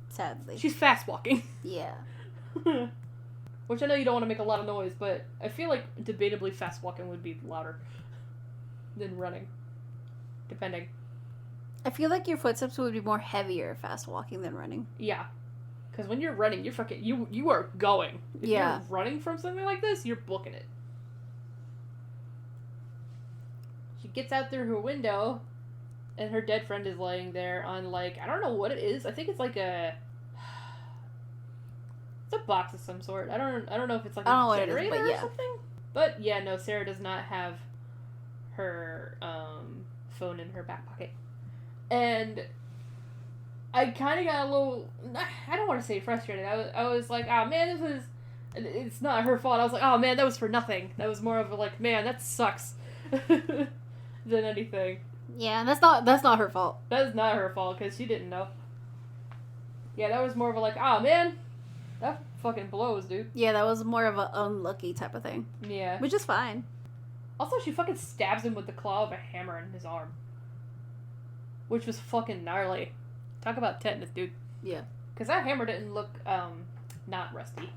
Sadly. She's fast walking. Yeah. Which I know you don't want to make a lot of noise, but I feel like debatably fast walking would be louder than running. Depending. I feel like your footsteps would be more heavier fast walking than running. Yeah. Because when you're running, you're fucking... You are going. If you're running from something like this, you're booking it. She gets out through her window, and her dead friend is laying there on, like... I don't know what it is. I think it's like a... It's a box of some sort. I don't know if it's like a generator or something. But yeah, no, Sarah does not have her phone in her back pocket. And I kind of got a little... I don't want to say frustrated. I was like, oh man, this was... It's not her fault. I was like, oh man, that was for nothing. That was more of a like, man, that sucks. Than anything. Yeah, that's not her fault. That is not her fault, because she didn't know. Yeah, that was more of a like, oh man... That fucking blows, dude. Yeah, that was more of an unlucky type of thing. Yeah. Which is fine. Also, she fucking stabs him with the claw of a hammer in his arm. Which was fucking gnarly. Talk about tetanus, dude. Yeah. Because that hammer didn't look, not rusty.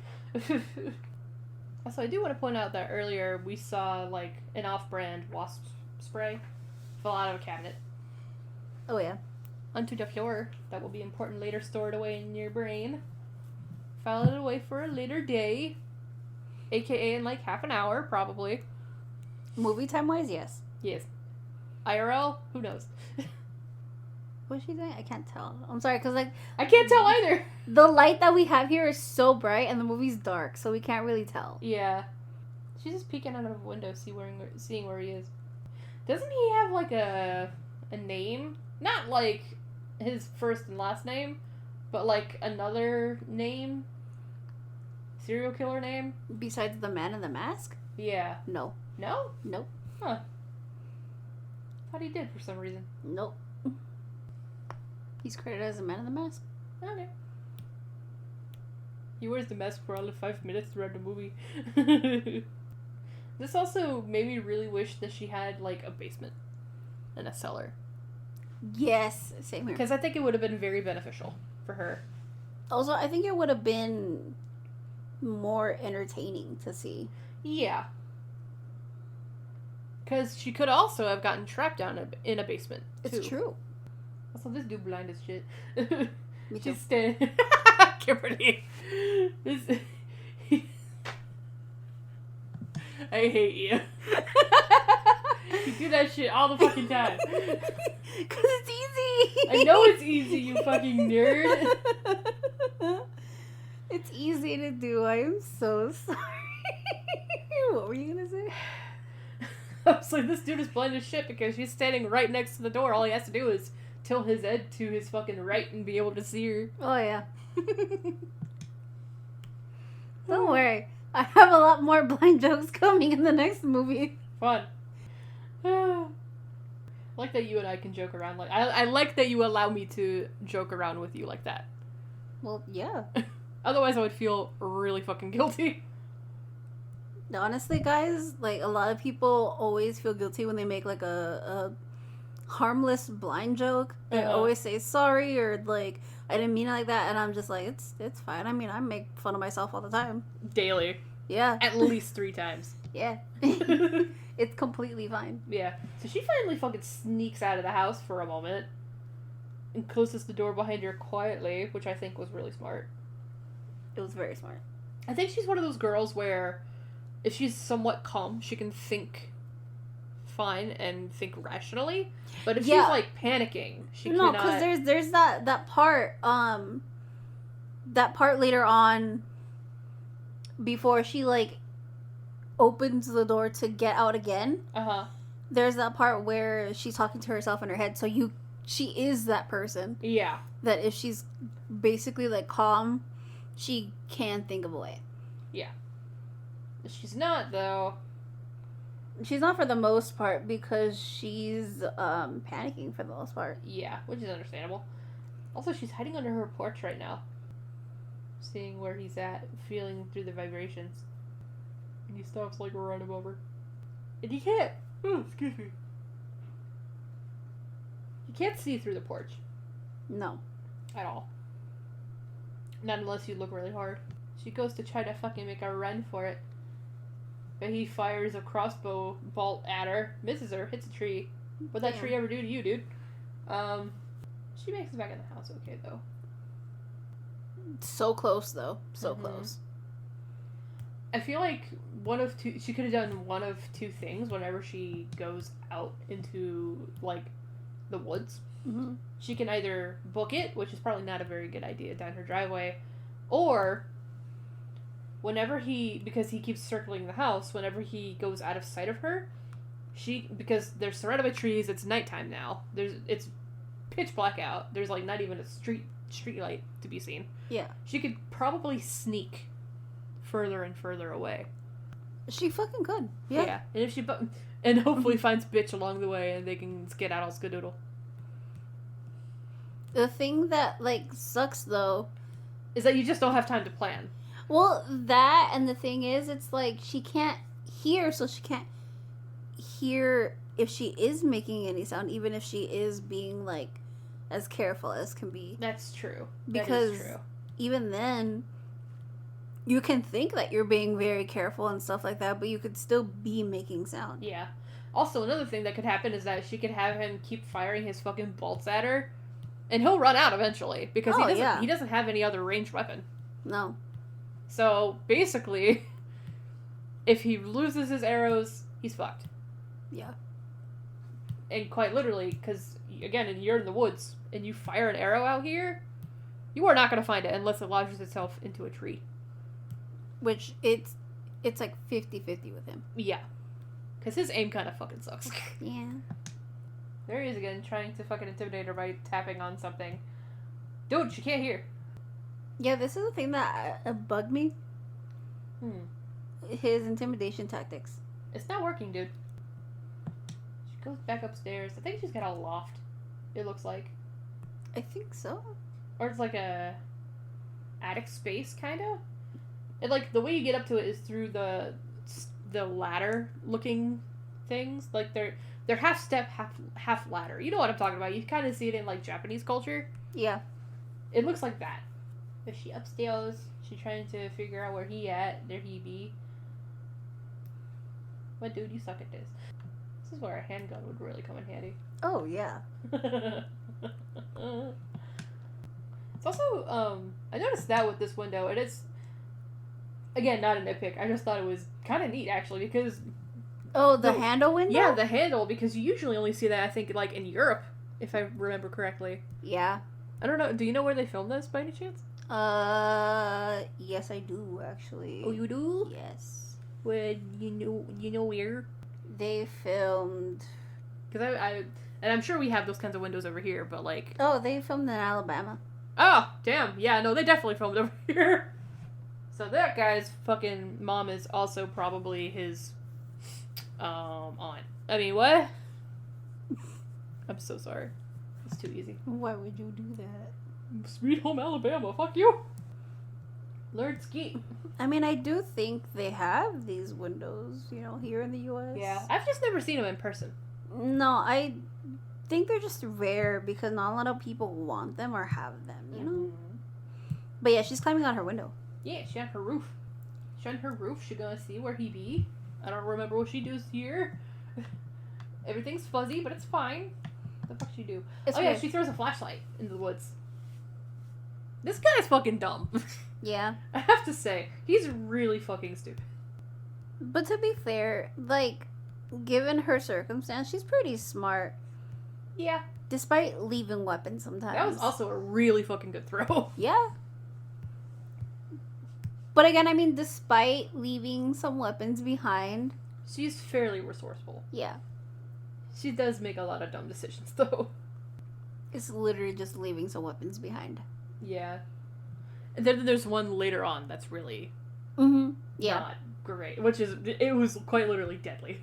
Also, I do want to point out that earlier we saw, like, an off-brand wasp spray fall out of a cabinet. Oh, yeah. Unto the floor. That will be important later, stored away in your brain. File it away for a later day. AKA in like half an hour, probably. Movie time wise, yes. Yes. IRL, who knows? What's she doing? I can't tell. I'm sorry, because like... I can't tell either. The light that we have here is so bright, and the movie's dark, so we can't really tell. Yeah. She's just peeking out of a window, seeing where he is. Doesn't he have like a name? Not like his first and last name, but like another name? Serial killer name? Besides the man in the mask? Yeah. No. No? Nope. Huh. Thought he did for some reason. Nope. He's credited as the man in the mask. Okay. He wears the mask for all of 5 minutes throughout the movie. This also made me really wish that she had like a basement and a cellar. Yes, same here. Because I think it would have been very beneficial for her. Also, I think it would have been more entertaining to see. Yeah. Because she could also have gotten trapped down in a basement, too. It's true. Also, this dude blind as shit. Me too. She's standing... Kimberly. I hate you. You do that shit all the fucking time. Because it's easy. I know it's easy, you fucking nerd. It's easy to do. I am so sorry. What were you going to say? I was like, this dude is blind as shit because she's standing right next to the door. All he has to do is tilt his head to his fucking right and be able to see her. Oh, yeah. Don't worry. I have a lot more blind jokes coming in the next movie. Fun. I like that you and I can joke around. Like I like that you allow me to joke around with you like that. Well, yeah. Otherwise, I would feel really fucking guilty. Honestly, guys, like, a lot of people always feel guilty when they make, like, a harmless blind joke. They always say sorry or, like, I didn't mean it like that. And I'm just like, it's fine. I mean, I make fun of myself all the time. Daily. Yeah. At least 3 times. Yeah. It's completely fine. Yeah. So she finally fucking sneaks out of the house for a moment and closes the door behind her quietly, which I think was really smart. It was very smart. I think she's one of those girls where if she's somewhat calm, she can think fine and think rationally. But if she's, like, panicking, she cannot... No, because there's that part, that part later on before she, like, opens the door to get out again. Uh-huh. There's that part where she's talking to herself in her head, so she is that person. Yeah. That if she's basically, like, calm, she can think of a way. Yeah. She's not, though. She's not for the most part because she's panicking for the most part. Yeah, which is understandable. Also, she's hiding under her porch right now. Seeing where he's at, feeling through the vibrations. And he stops, like, right above her. And he can't... Oh, excuse me. You can't see through the porch. No. At all. Not unless you look really hard. She goes to try to fucking make a run for it. But he fires a crossbow bolt at her, misses her, hits a tree. What'd that tree ever do to you, dude? She makes it back in the house okay, though. So close, though. So close. I feel like she could have done one of two things whenever she goes out into, like, the woods. Mm-hmm. She can either book it, which is probably not a very good idea down her driveway, or whenever because he keeps circling the house, whenever he goes out of sight of her, because they're surrounded by trees, it's nighttime now. It's pitch black out. There's, like, not even a street light to be seen. Yeah. She could probably sneak further and further away. She fucking could. Yeah. Yeah. And if and hopefully finds bitch along the way and they can get out all skadoodle. The thing that, like, sucks, though, is that you just don't have time to plan. Well, that, and the thing is, it's like, she can't hear, so she can't hear if she is making any sound, even if she is being, like, as careful as can be. That's true. Because that is true. Even then, you can think that you're being very careful and stuff like that, but you could still be making sound. Yeah. Also, another thing that could happen is that she could have him keep firing his fucking bolts at her, and he'll run out eventually, because he doesn't have any other ranged weapon. No. So, basically, if he loses his arrows, he's fucked. Yeah. And quite literally, because, again, you're in the woods, and you fire an arrow out here, you are not going to find it unless it lodges itself into a tree. Which, it's like 50-50 with him. Yeah. Because his aim kind of fucking sucks. Yeah. There he is again, trying to fucking intimidate her by tapping on something. Dude, she can't hear. Yeah, this is the thing that bugged me. His intimidation tactics. It's not working, dude. She goes back upstairs. I think she's got a loft, it looks like. I think so. Or it's like a attic space, kind of. And, like, the way you get up to it is through the ladder-looking things. Like, they're half step, half ladder. You know what I'm talking about. You kind of see it in, like, Japanese culture. Yeah. It looks like that. Is she upstairs? She's trying to figure out where he at. There he be. What, dude? You suck at this. This is where a handgun would really come in handy. Oh, yeah. It's also, I noticed that with this window, and it's, again, not a nitpick. I just thought it was kind of neat, actually, because... Oh, the handle window? Yeah, the handle, because you usually only see that, I think, like, in Europe, if I remember correctly. Yeah. I don't know. Do you know where they filmed this, by any chance? Yes, I do, actually. Oh, you do? Yes. Where, you know where? They filmed... Because and I'm sure we have those kinds of windows over here, but, like... Oh, they filmed in Alabama. Oh, damn. Yeah, no, they definitely filmed over here. So that guy's fucking mom is also probably his, aunt. I mean, what? I'm so sorry. It's too easy. Why would you do that? Sweet home Alabama, fuck you! Lord Ski. I mean, I do think they have these windows, here in the U.S. Yeah, I've just never seen them in person. No, I think they're just rare because not a lot of people want them or have them, you know? Mm-hmm. But yeah, she's climbing on her window. Yeah, she's on her roof. She's on her roof. She gonna see where he be. I don't remember what she does here. Everything's fuzzy, but it's fine. What the fuck she do? Yeah, she throws a flashlight into the woods. This guy's fucking dumb. Yeah. I have to say, he's really fucking stupid. But to be fair, like, given her circumstance, she's pretty smart. Yeah. Despite leaving weapons sometimes. That was also a really fucking good throw. Yeah. But again, I mean, despite leaving some weapons behind... She's fairly resourceful. Yeah. She does make a lot of dumb decisions, though. It's literally just leaving some weapons behind. Yeah. And then there's one later on that's really... not great. It was quite literally deadly.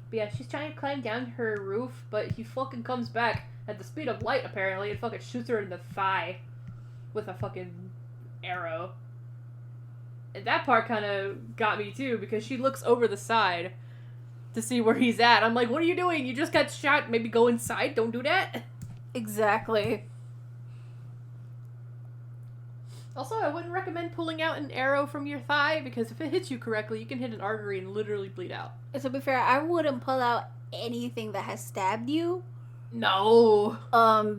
But yeah, she's trying to climb down her roof, but he fucking comes back at the speed of light, apparently, and fucking shoots her in the thigh with a fucking arrow. And that part kind of got me, too, because she looks over the side to see where he's at. I'm like, what are you doing? You just got shot. Maybe go inside. Don't do that. Exactly. Also, I wouldn't recommend pulling out an arrow from your thigh, because if it hits you correctly, you can hit an artery and literally bleed out. To be fair, I wouldn't pull out anything that has stabbed you. No.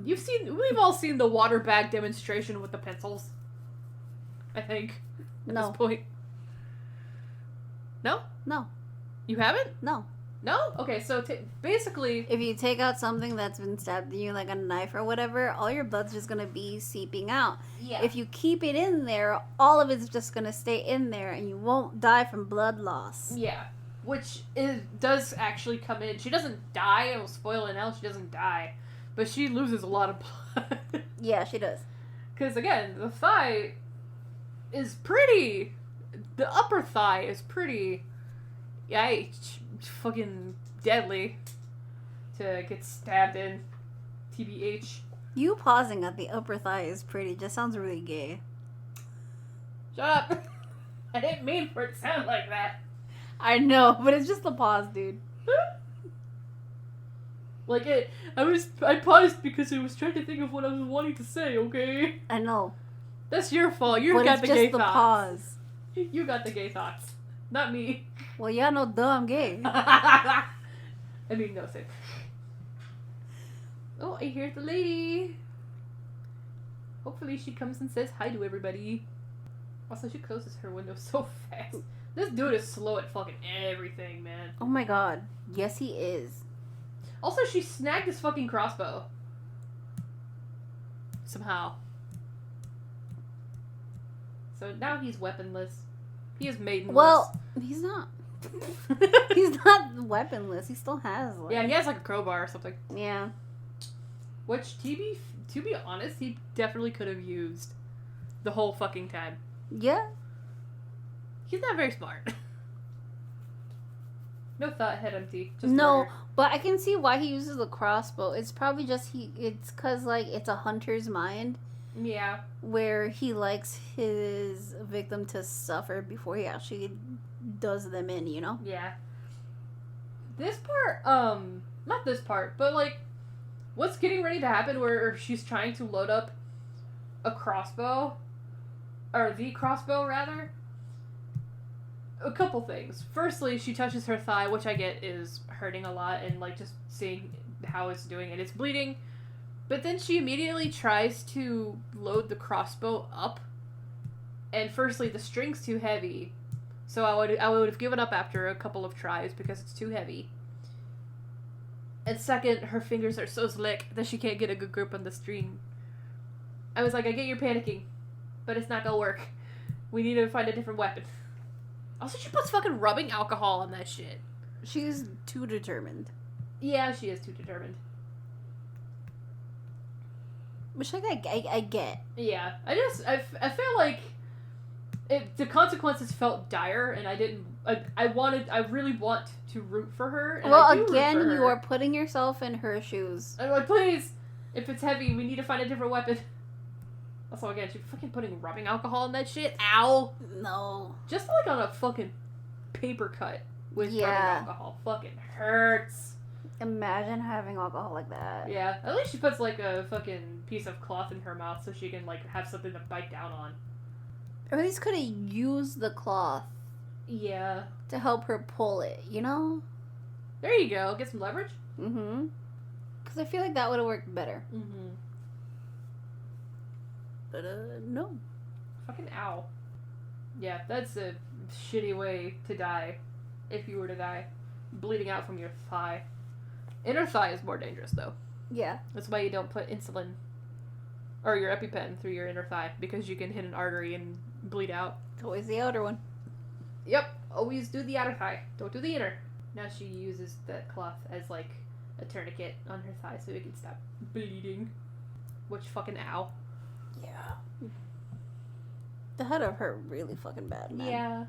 We've all seen the water bag demonstration with the pencils. I think. At this point. No? No. You haven't? No. No? Okay, so basically... If you take out something that's been stabbed in you, like a knife or whatever, all your blood's just going to be seeping out. Yeah. If you keep it in there, all of it's just going to stay in there, and you won't die from blood loss. Yeah. Which does actually come in. She doesn't die. I will spoil it now. She doesn't die. But she loses a lot of blood. Yeah, she does. Because, again, the thigh is pretty... The upper thigh is pretty... Yeah, fucking deadly to get stabbed in. TBH. You pausing at the upper thigh is pretty. Just sounds really gay. Shut up. I didn't mean for it to sound like that. I know, but it's just the pause, dude. I paused because I was trying to think of what I was wanting to say, okay? I know. That's your fault. You got the gay thoughts. Pause. You got the gay thoughts. Not me. Well, yeah, no, duh, I'm gay. I mean, no, say. Oh, I hear the lady. Hopefully she comes and says hi to everybody. Also, she closes her window so fast. This dude is slow at fucking everything, man. Oh my god. Yes, he is. Also, she snagged his fucking crossbow. Somehow. So now he's weaponless. He is maidenless. Well, he's not. He's not weaponless. He still has, like... Yeah, he has like a crowbar or something. Yeah. Which, to be honest, he definitely could have used the whole fucking time. Yeah. He's not very smart. No thought, head empty. Just no, murder. but I can see why he uses the crossbow. It's probably just it's because, like, it's a hunter's mind. Yeah. Where he likes his victim to suffer before he actually does them in, you know? Yeah. This part, not this part, but, like, what's getting ready to happen where she's trying to load up a crossbow, or the crossbow, rather? A couple things. Firstly, she touches her thigh, which I get is hurting a lot, and, like, just seeing how it's doing, and it's bleeding. But then she immediately tries to load the crossbow up. And firstly, the string's too heavy. So I would have given up after a couple of tries because it's too heavy. And second, her fingers are so slick that she can't get a good grip on the string. I was like, I get you're panicking, but it's not gonna work. We need to find a different weapon. Also, she puts fucking rubbing alcohol on that shit. She's too determined. Yeah, she is too determined. Which, like, I get. Yeah. I feel like the consequences felt dire, and I really want to root for her. And well, again, you are putting yourself in her shoes. I'm like, please, if it's heavy, we need to find a different weapon. Also, again, she's fucking putting rubbing alcohol in that shit. Ow! No. Just like on a fucking paper cut with rubbing alcohol. Fucking hurts. Imagine having alcohol like that. Yeah. At least she puts, like, a fucking piece of cloth in her mouth so she can, like, have something to bite down on. Or at least could have used the cloth. Yeah. To help her pull it, you know? There you go. Get some leverage. Mm-hmm. Because I feel like that would have worked better. Mm-hmm. But, no. Fucking ow. Yeah, that's a shitty way to die. If you were to die. Bleeding out from your thigh. Inner thigh is more dangerous, though. Yeah. That's why you don't put insulin or your EpiPen through your inner thigh, because you can hit an artery and bleed out. It's always the outer one. Yep. Always do the outer thigh. Don't do the inner. Now she uses that cloth as, like, a tourniquet on her thigh so it can stop bleeding. Which fucking ow. Yeah. That had to hurt really fucking bad, man. Yeah.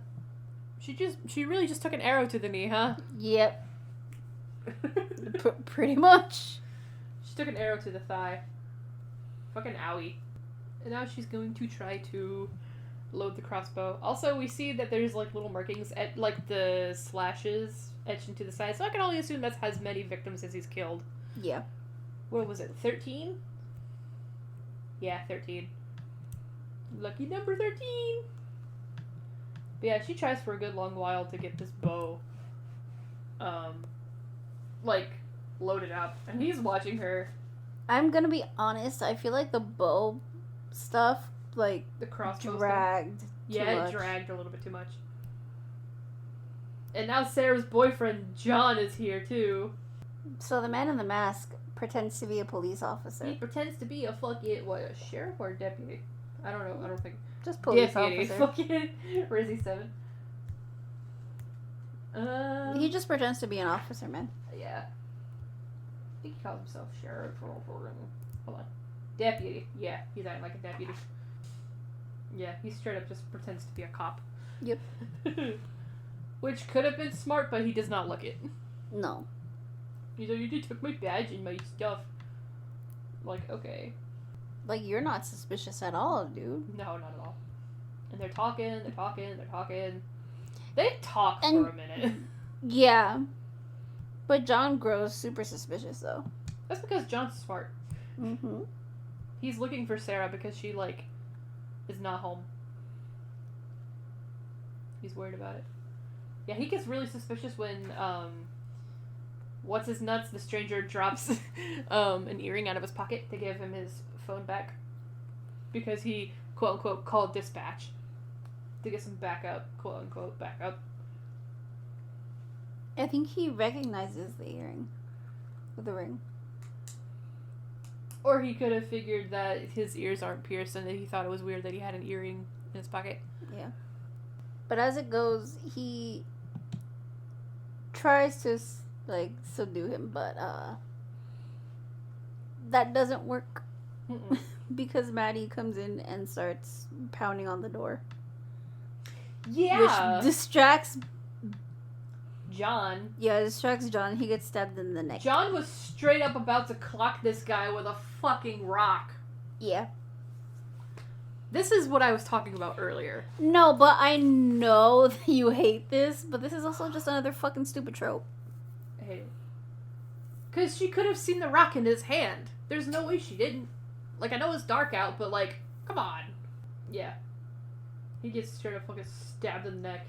She really just took an arrow to the knee, huh? Yep. Pretty much. She took an arrow to the thigh. Fucking owie. And now she's going to try to load the crossbow. Also, we see that there's, like, little markings at, like, the slashes etched into the side. So I can only assume that has many victims as he's killed. Yeah. What was it, 13? Yeah, 13. Lucky number 13. But yeah, she tries for a good long while to get this bow, like, loaded up. And he's watching her. I'm gonna be honest, I feel like the bow stuff, like, The crossbow dragged stuff. Yeah, it dragged a little bit too much. And now Sarah's boyfriend, John, is here, too. So the man in the mask pretends to be a police officer. He pretends to be a a sheriff or a deputy? I don't know, I don't think. Just police deputy. officer. Fucking Rizzy 7. He just pretends to be an officer, man. Yeah. I think he calls himself sheriff or hold on. Deputy. Yeah, he's acting like a deputy. Yeah, he straight up just pretends to be a cop. Yep. Which could have been smart, but he does not look it. No. He's like, you took my badge and my stuff. Like, okay. Like, you're not suspicious at all, dude. No, not at all. And they're talking. They talk for a minute. Yeah. But John grows super suspicious, though. That's because John's smart. Mm-hmm. He's looking for Sarah because she, like, is not home. He's worried about it. Yeah, he gets really suspicious when, what's his nuts, the stranger drops, an earring out of his pocket to give him his phone back. Because he, quote-unquote, called dispatch to get some backup, quote-unquote, backup. I think he recognizes the earring. With the ring. Or he could have figured that his ears aren't pierced and that he thought it was weird that he had an earring in his pocket. Yeah. But as it goes, he tries to, like, subdue him, but, that doesn't work. Because Maddie comes in and starts pounding on the door. Yeah! Which distracts John. Yeah, it distracts John. He gets stabbed in the neck. John was straight up about to clock this guy with a fucking rock. Yeah. This is what I was talking about earlier. No, but I know that you hate this, but this is also just another fucking stupid trope. I hate it. Because she could have seen the rock in his hand. There's no way she didn't. Like, I know it's dark out, but, like, come on. Yeah. He gets straight up fucking stabbed in the neck.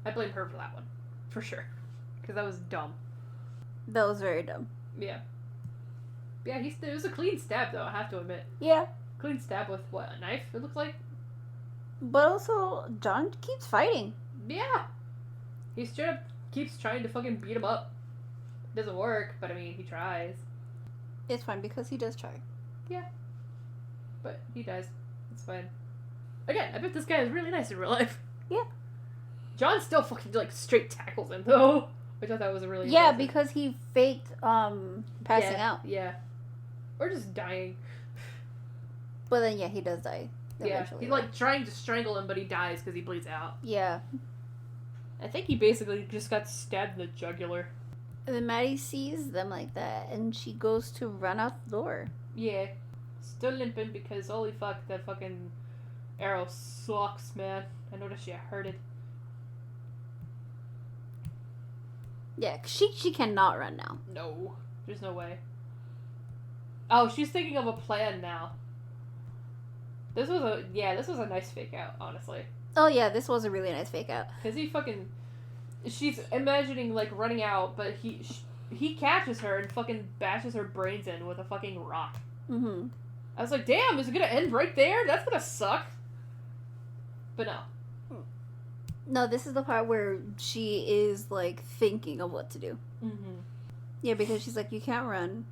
I blame her for that one. For sure. Because that was dumb. That was very dumb. Yeah. Yeah, it was a clean stab, though, I have to admit. Yeah. Clean stab with, what, a knife, it looks like? But also, John keeps fighting. Yeah. He straight up keeps trying to fucking beat him up. Doesn't work, but I mean, he tries. It's fine, because he does try. Yeah. But he dies. It's fine. Again, I bet this guy is really nice in real life. Yeah. John still fucking, like, straight tackles him, though. Which I thought was a really Yeah, impressive. because he faked, passing out. Yeah. Or just dying. But then, yeah, he does die. Yeah. He's, like, trying to strangle him, but he dies because he bleeds out. Yeah. I think he basically just got stabbed in the jugular. And then Maddie sees them like that, and she goes to run out the door. Yeah. Still limping because, holy fuck, that fucking arrow sucks, man. I noticed she hurt it. Yeah, she cannot run now. No. There's no way. Oh, she's thinking of a plan now. This was a nice fake out, honestly. Oh yeah, this was a really nice fake out. Because she's imagining, like, running out, but he catches her and fucking bashes her brains in with a fucking rock. Mm-hmm. I was like, damn, is it gonna end right there? That's gonna suck. But no. No, this is the part where she is, like, thinking of what to do. Mm-hmm. Yeah, because she's like, you can't run.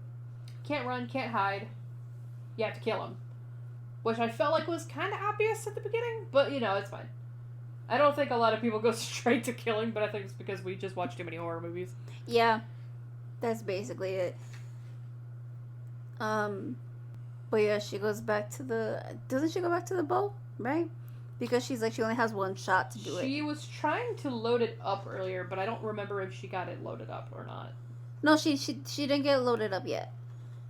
Can't run, can't hide. You have to kill him. Which I felt like was kind of obvious at the beginning, but, you know, it's fine. I don't think a lot of people go straight to killing, but I think it's because we just watch too many horror movies. Yeah. That's basically it. But yeah, she goes back to doesn't she go back to the bow? Right? Because she's like, she only has one shot to do it. She was trying to load it up earlier, but I don't remember if she got it loaded up or not. No, she didn't get it loaded up yet.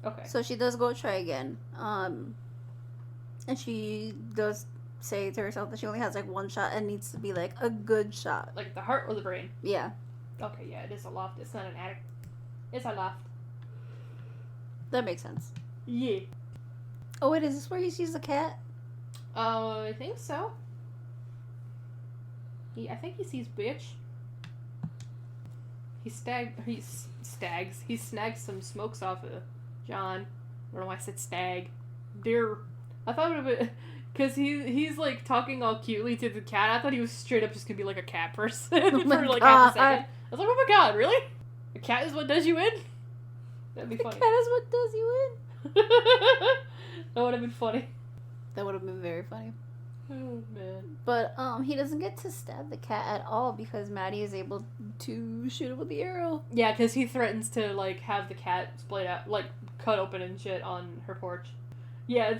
Okay. So she does go try again. And she does say to herself that she only has, like, one shot and needs to be, like, a good shot. Like the heart or the brain? Yeah. Okay, yeah, it is a loft. It's not an attic. It's a loft. That makes sense. Yeah. Oh, wait, is this where he sees the cat? I think so. I think he sees bitch. He snags some smokes off of John. I don't know why I said stag. Deer. I thought it would have been... Because he's, like, talking all cutely to the cat. I thought he was straight up just gonna be, like, a cat person for, like, half a second. I was like, oh my god, really? A cat is what does you in? That'd be funny. The cat is what does you in? That would have been funny. That would have been very funny. Oh, man. But, he doesn't get to stab the cat at all because Maddie is able to shoot it with the arrow. Yeah, because he threatens to, like, have the cat split out, like, cut open and shit on her porch. Yeah,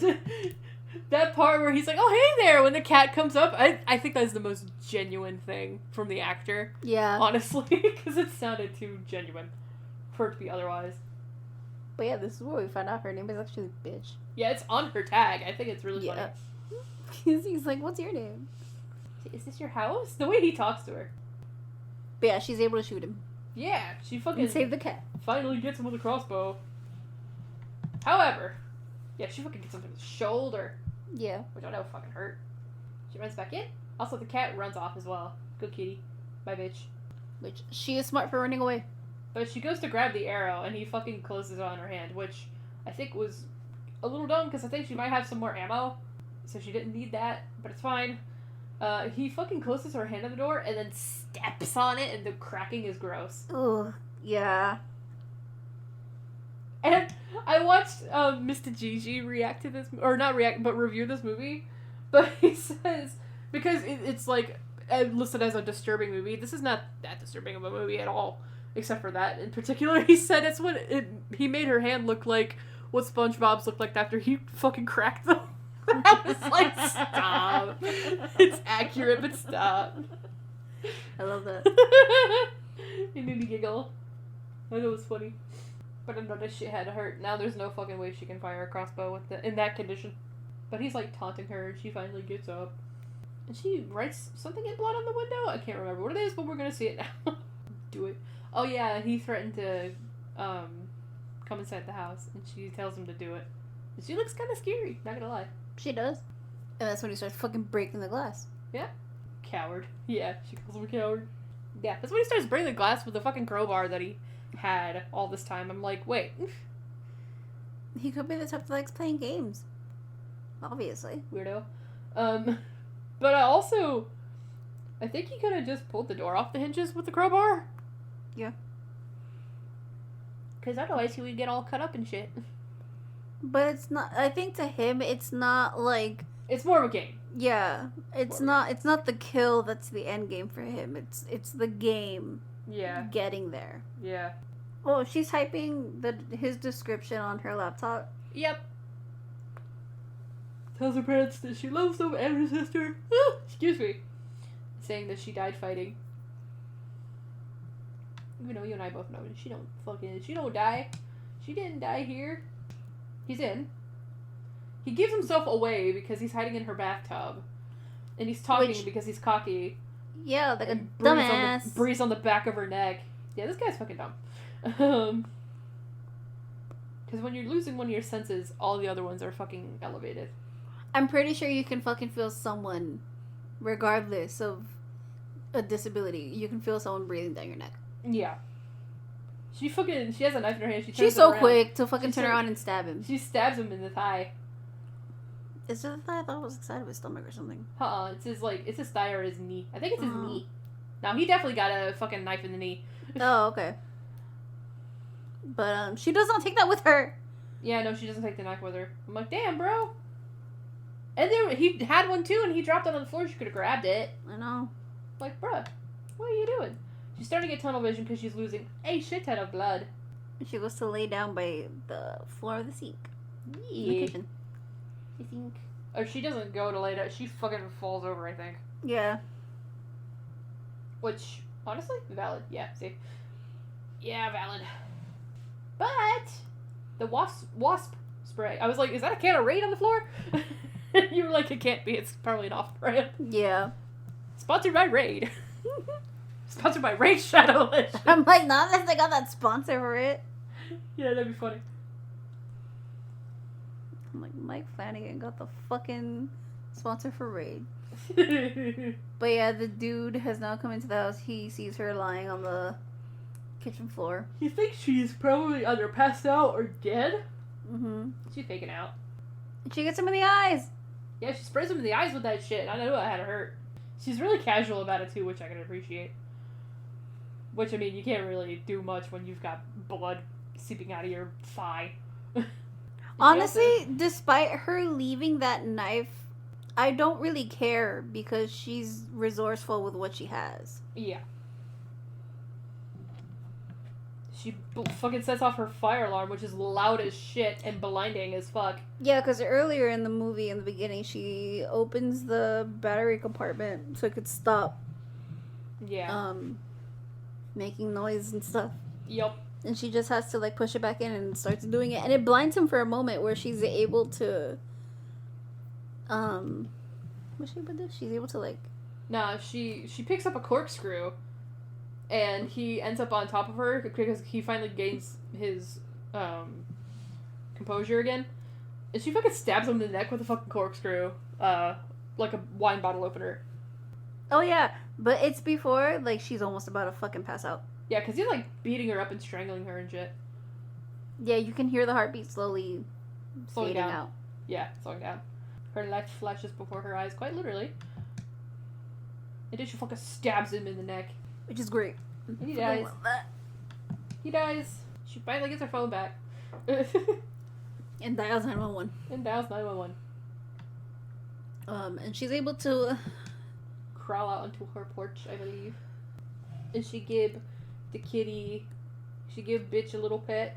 that part where he's like, oh, hey there, when the cat comes up, I think that's the most genuine thing from the actor. Yeah. Honestly, because it sounded too genuine for it to be otherwise. But yeah, this is where we find out her name is actually Bitch. Yeah, it's on her tag. I think it's really funny. He's like, what's your name? Is this your house? The way he talks to her. But yeah, she's able to shoot him. Yeah, she fucking... And save the cat. Finally gets him with a crossbow. However, yeah, she fucking gets him in the shoulder. Yeah. Which I know fucking hurt. She runs back in. Also, the cat runs off as well. Good kitty. Bye, bitch. Which, she is smart for running away. But she goes to grab the arrow, and he fucking closes it on her hand, which I think was a little dumb, because I think she might have some more ammo. So she didn't need that, but it's fine. He fucking closes her hand on the door, and then steps on it, and the cracking is gross. Ugh. Yeah. And I watched Mr. Gigi react to this, or not react, but review this movie. But he says, because it's like listed as a disturbing movie, this is not that disturbing of a movie at all, except for that in particular. He said it's what he made her hand look like what SpongeBob's looked like after he fucking cracked them. I was like, stop. It's accurate, but stop. I love that. It made me giggle. I know it was funny. But another shit had hurt. Now there's no fucking way she can fire a crossbow in that condition. But he's like taunting her, and she finally gets up. And she writes something in blood on the window? I can't remember what it is, but we're gonna see it now. Do it. Oh yeah, he threatened to come inside the house, and she tells him to do it. And she looks kind of scary, not gonna lie. She does. And that's when he starts fucking breaking the glass. Yeah. Coward. Yeah, she calls him a coward. Yeah, that's when he starts breaking the glass with the fucking crowbar that he had all this time. I'm like, wait. He could be the type that likes playing games. Obviously. Weirdo. But I think he could have just pulled the door off the hinges with the crowbar. Yeah. Because otherwise he would get all cut up and shit. But it's not, I think to him, it's not like... It's more of a game. Yeah. It's not the kill that's the end game for him. It's the game. Yeah. Getting there. Yeah. Oh, she's typing his description on her laptop. Yep. Tells her parents that she loves them and her sister. Excuse me. Saying that she died fighting. Even though you and I both know she don't die. She didn't die here. He's in. He gives himself away because he's hiding in her bathtub. And he's talking because he's cocky. Yeah, like a dumbass. Breeze on the back of her neck. Yeah, this guy's fucking dumb. Because when you're losing one of your senses, all the other ones are fucking elevated. I'm pretty sure you can fucking feel someone, regardless of a disability. You can feel someone breathing down your neck. Yeah. She has a knife in her hand. She's so quick to fucking turn around and stab him. She stabs him in the thigh. Is it the thigh? I thought it was the side of his stomach or something. It's his thigh or his knee. I think it's his knee. Now, he definitely got a fucking knife in the knee. Oh, okay. But, she does not take that with her. Yeah, no, she doesn't take the knife with her. I'm like, damn, bro. And he had one too, and he dropped it on the floor. She could have grabbed it. I know. Like, bruh, what are you doing? She's starting to get tunnel vision because she's losing a shit ton of blood. She goes to lay down by the floor of the sink. Yeah. In the kitchen. I think. Or she doesn't go to lay down. She fucking falls over, I think. Yeah. Which, honestly, valid. Yeah, see. Yeah, valid. But the wasp spray. I was like, is that a can of Raid on the floor? You were like, it can't be. It's probably an off-brand. Yeah. Sponsored by Raid. Sponsored by Raid Shadow Legends. I'm like, not unless they got that sponsor for it. Yeah, that'd be funny. I'm like, Mike Flannagan got the fucking Sponsor for Raid. But yeah, the dude has now come into the house. He sees her lying on the kitchen floor. He thinks she's probably either passed out or dead. Mm-hmm. She's faking out. And she gets him in the eyes. Yeah, she sprays him in the eyes with that shit. I know it had to hurt. She's really casual about it too, which I can appreciate. Which, I mean, you can't really do much when you've got blood seeping out of your thigh. Honestly, despite her leaving that knife, I don't really care because she's resourceful with what she has. Yeah. She fucking sets off her fire alarm, which is loud as shit and blinding as fuck. Yeah, because earlier in the movie, in the beginning, she opens the battery compartment so it could stop. Yeah. Making noise and stuff. Yep. And she just has to, like, push it back in and starts doing it. And it blinds him for a moment where she's able to, what's she able to do? She's able to, like... Nah, she picks up a corkscrew, and he ends up on top of her because he finally gains his, composure again. And she fucking stabs him in the neck with a fucking corkscrew, like a wine bottle opener. Oh, yeah. But it's before, like, she's almost about to fucking pass out. Yeah, because he's, like, beating her up and strangling her and shit. Yeah, you can hear the heartbeat slowly Slowing fading down. out. Yeah, slowing down. Her life flashes before her eyes, quite literally. And then she fucking stabs him in the neck. Which is great. And he dies. He dies. She finally gets her phone back. And dials 911. And dials 911. And she's able to... crawl out onto her porch, I believe. And she give the kitty... She give bitch a little pet.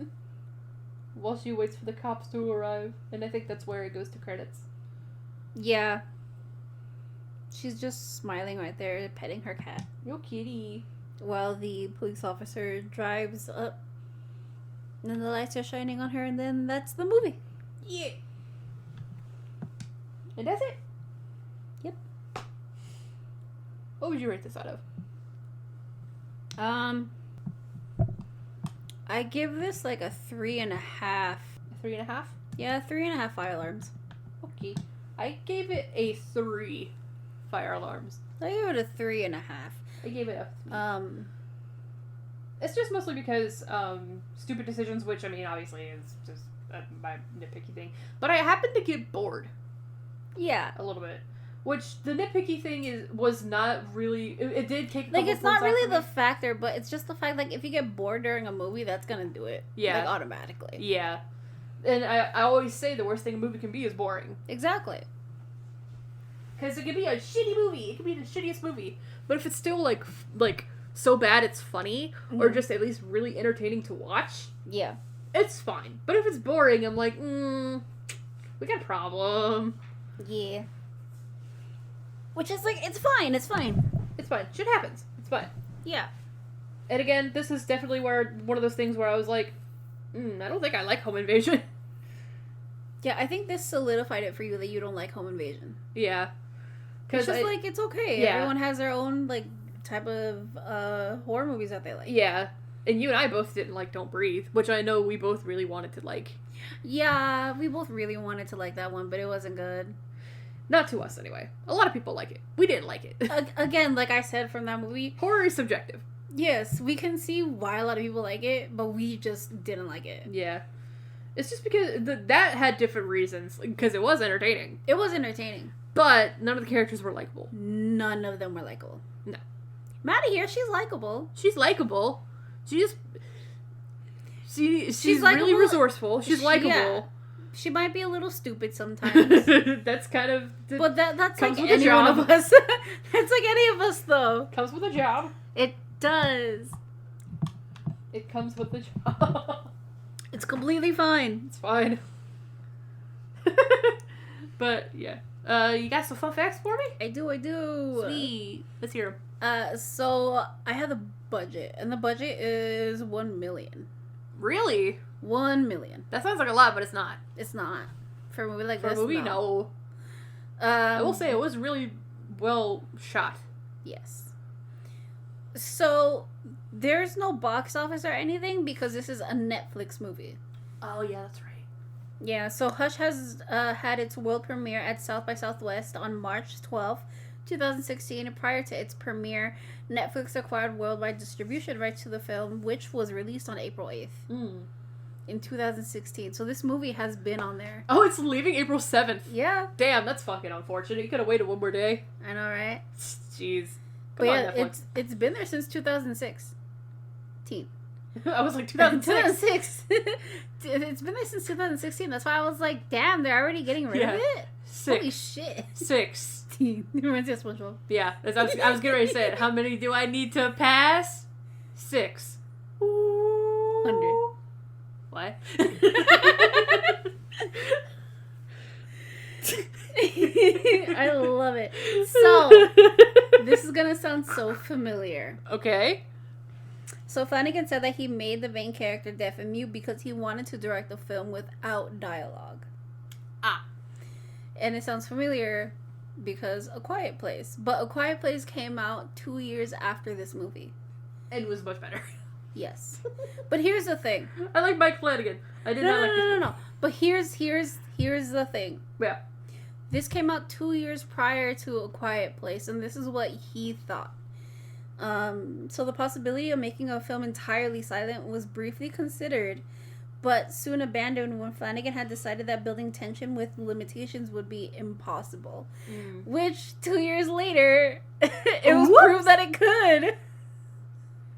While she waits for the cops to arrive. And I think that's where it goes to credits. Yeah. She's just smiling right there, petting her cat. Yo, kitty. While the police officer drives up. And then the lights are shining on her, and then that's the movie. Yeah. And that's it? Yep. What would you rate this out of? I give this like a 3.5. 3.5? Yeah, 3.5 fire alarms. Okay. I gave it a 3 fire alarms. I give it a 3.5. I gave it a 3. It's just mostly because stupid decisions, which, I mean, obviously is just my nitpicky thing. But I happened to get bored. Yeah. A little bit. Which, the nitpicky thing was not really... It did take a couple Like, it's not points really off the for me. factor, but it's just the fact, like, if you get bored during a movie, that's gonna do it. Yeah. Like, automatically. Yeah. And I always say the worst thing a movie can be is boring. Exactly. Because it could be a shitty movie. It could be the shittiest movie. But if it's still, like so bad it's funny, or just at least really entertaining to watch, Yeah. it's fine. But if it's boring, I'm like, we got a problem. Yeah. Which is, like, it's fine. It's fine. It's fine. Shit happens. It's fine. Yeah. And again, this is definitely one of those things where I was like, I don't think I like Home Invasion. Yeah, I think this solidified it for you that you don't like Home Invasion. Yeah. It's just, like, it's okay. Yeah. Everyone has their own, like, type of horror movies that they like. Yeah. And you and I both didn't like Don't Breathe, which I know we both really wanted to like. Yeah, we both really wanted to like that one, but it wasn't good. Not to us, anyway. A lot of people like it. We didn't like it. Again, like I said from that movie... Horror is subjective. Yes, we can see why a lot of people like it, but we just didn't like it. Yeah. It's just because that had different reasons, because it was entertaining. It was entertaining. But none of the characters were likable. None of them were likable. No. Maddie here, she's likable. She's likable. She's She's really likable. resourceful. She's likable. Yeah. She might be a little stupid sometimes. That's kind of... But that's comes like with a any one job. of us. That's like any of us, though. Comes with a job. It does. It comes with the job. It's completely fine. It's fine. But, yeah. You got some fun facts for me? I do. Sweet. Let's hear them. So I have the budget, and the budget is $1 million. Really? $1 million. That sounds like a lot, but it's not. It's not. For a movie like For this, a movie, no. I will say it was really well shot. Yes. So, there's no box office or anything because this is a Netflix movie. Oh, yeah, that's right. Yeah, so Hush has had its world premiere at South by Southwest on March 12th, 2016. And prior to its premiere, Netflix acquired worldwide distribution rights to the film, which was released on April 8th in 2016. So this movie has been on there. Oh, it's leaving April 7th. Yeah. Damn, that's fucking unfortunate. You could have waited one more day. I know, right? Jeez. But yeah, it's been there since 2006. I was like, 2006. 2006. It's been there since 2016. That's why I was like, damn, they're already getting rid of it? 6. Holy shit. 6. Reminds me of SpongeBob. Yeah, I was getting ready to say it. How many do I need to pass? 6. 100. What? I love it. So, this is gonna sound so familiar. Okay. So, Flannagan said that he made the main character deaf and mute because he wanted to direct the film without dialogue. Ah. And it sounds familiar because A Quiet Place. But A Quiet Place came out 2 years after this movie. And was much better. Yes. But here's the thing. I like Mike Flannagan. I did not like this. No. But here's the thing. Yeah. This came out 2 years prior to A Quiet Place, and this is what he thought. So the possibility of making a film entirely silent was briefly considered, but soon abandoned when Flannagan had decided that building tension with limitations would be impossible. Which, 2 years later, it was proved that it could.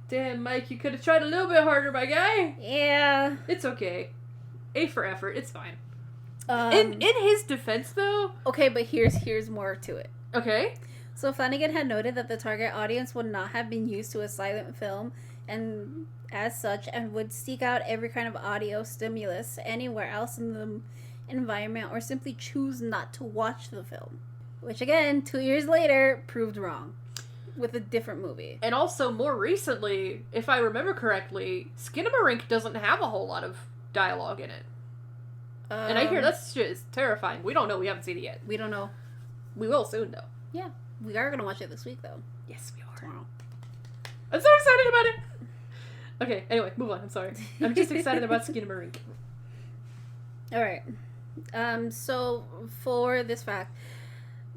Damn, Mike, you could have tried a little bit harder, my guy. Yeah. It's okay. A for effort. It's fine. In his defense, though... Okay, but here's more to it. Okay. So Flannagan had noted that the target audience would not have been used to a silent film, and as such, and would seek out every kind of audio stimulus anywhere else in the environment, or simply choose not to watch the film. Which, again, 2 years later, proved wrong. With a different movie. And also, more recently, if I remember correctly, Skinamarink doesn't have a whole lot of dialogue in it. And I hear that shit is terrifying. We don't know. We haven't seen it yet. We don't know. We will soon, though. Yeah. We are going to watch it this week, though. Yes, we are. Tomorrow. I'm so excited about it! Okay, anyway, move on. I'm sorry. I'm just excited about Skinamarink. Alright. So, for this fact,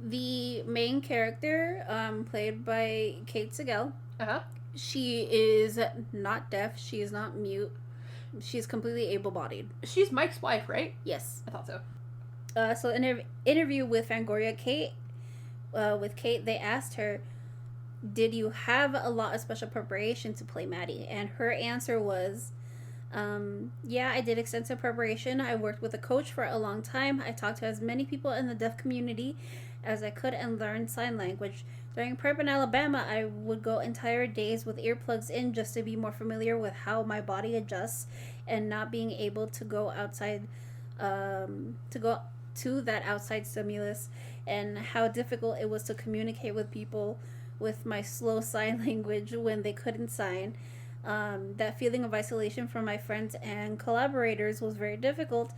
the main character, played by Kate Siegel, she is not deaf, she is not mute, she's completely able-bodied. She's Mike's wife, right? Yes. I thought so. So interview with Fangoria with Kate, they asked her, did you have a lot of special preparation to play Maddie? And her answer was, yeah, I did extensive preparation. I worked with a coach for a long time. I talked to as many people in the deaf community as I could and learned sign language. During prep in Alabama, I would go entire days with earplugs in just to be more familiar with how my body adjusts and not being able to go outside, to go to that outside stimulus, and how difficult it was to communicate with people with my slow sign language when they couldn't sign. That feeling of isolation from my friends and collaborators was very difficult,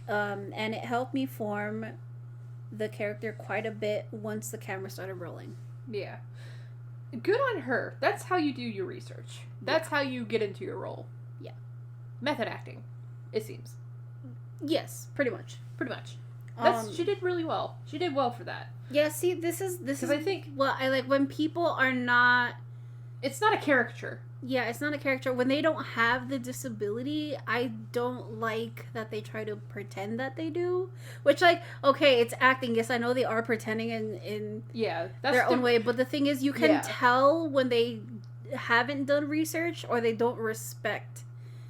and it helped me form the character quite a bit once the camera started rolling. Yeah. Good on her. That's how you do your research. That's how you get into your role. Yeah. Method acting, it seems. Yes, pretty much. Pretty much. She did really well. She did well for that. Yeah, see, this is I think what I like when people are not... It's not a caricature. Yeah, it's not a character. When they don't have the disability, I don't like that they try to pretend that they do. Which, like, okay, it's acting. Yes, I know they are pretending in their own way. But the thing is, you can tell when they haven't done research or they don't respect.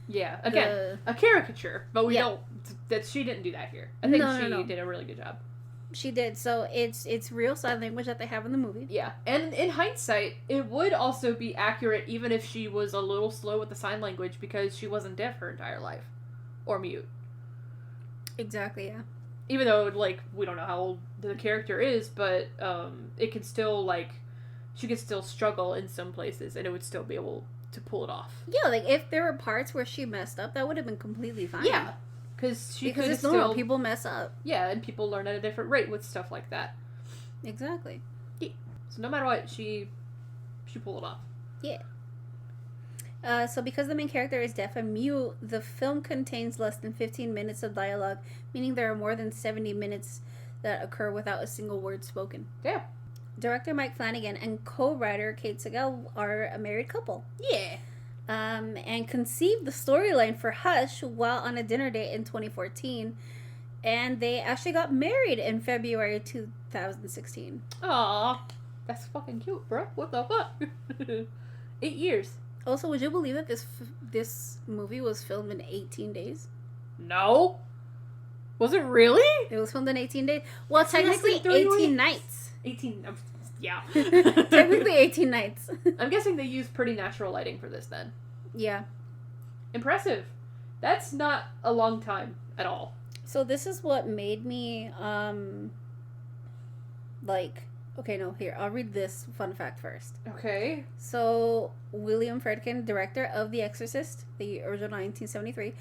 Yeah, again, a caricature. But we don't... She didn't do that here. I think she did a really good job. She did. So it's real sign language that they have in the movie. Yeah. And in hindsight, it would also be accurate even if she was a little slow with the sign language because she wasn't deaf her entire life. Or mute. Exactly, yeah. Even though, like, we don't know how old the character is, but it can still, like, she could still struggle in some places and it would still be able to pull it off. Yeah, like, if there were parts where she messed up, that would have been completely fine. Yeah. Because it's normal. People mess up. Yeah, and people learn at a different rate with stuff like that. Exactly. Yeah. So no matter what, she pulled it off. Yeah. So because the main character is deaf and mute, the film contains less than 15 minutes of dialogue, meaning there are more than 70 minutes that occur without a single word spoken. Yeah. Director Mike Flannagan and co-writer Kate Siegel are a married couple. Yeah. And conceived the storyline for Hush while on a dinner date in 2014, and they actually got married in February 2016. Aww. That's fucking cute, bro. What the fuck? 8 years. Also, would you believe that this movie was filmed in 18 days? No. Was it really? It was filmed in 18 days. Well, That's technically 18 nights. 18. Yeah. Technically 18 nights. I'm guessing they used pretty natural lighting for this then. Yeah. Impressive. That's not a long time at all. So this is what made me, okay, no, here, I'll read this fun fact first. Okay. So, William Friedkin, director of The Exorcist, the original 1973,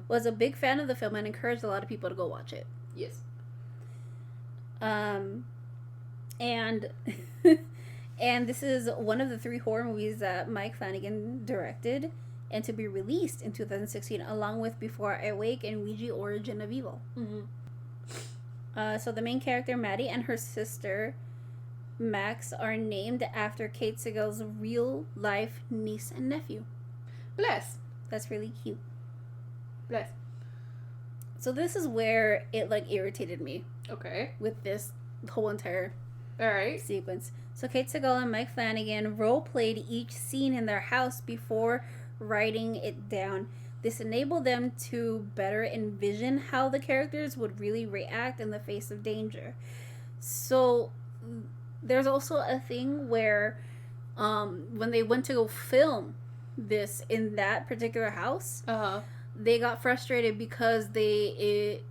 was a big fan of the film and encouraged a lot of people to go watch it. Yes. And and this is one of the 3 horror movies that Mike Flannagan directed and to be released in 2016, along with Before I Wake and Ouija Origin of Evil. So the main character, Maddie, and her sister, Max, are named after Kate Siegel's real-life niece and nephew. Bless. That's really cute. Bless. So this is where it, irritated me. Okay. With this whole entire Alright. sequence. So Kate Siegel and Mike Flannagan role-played each scene in their house before writing it down. This enabled them to better envision how the characters would really react in the face of danger. So there's also a thing where when they went to go film this in that particular house, they got frustrated because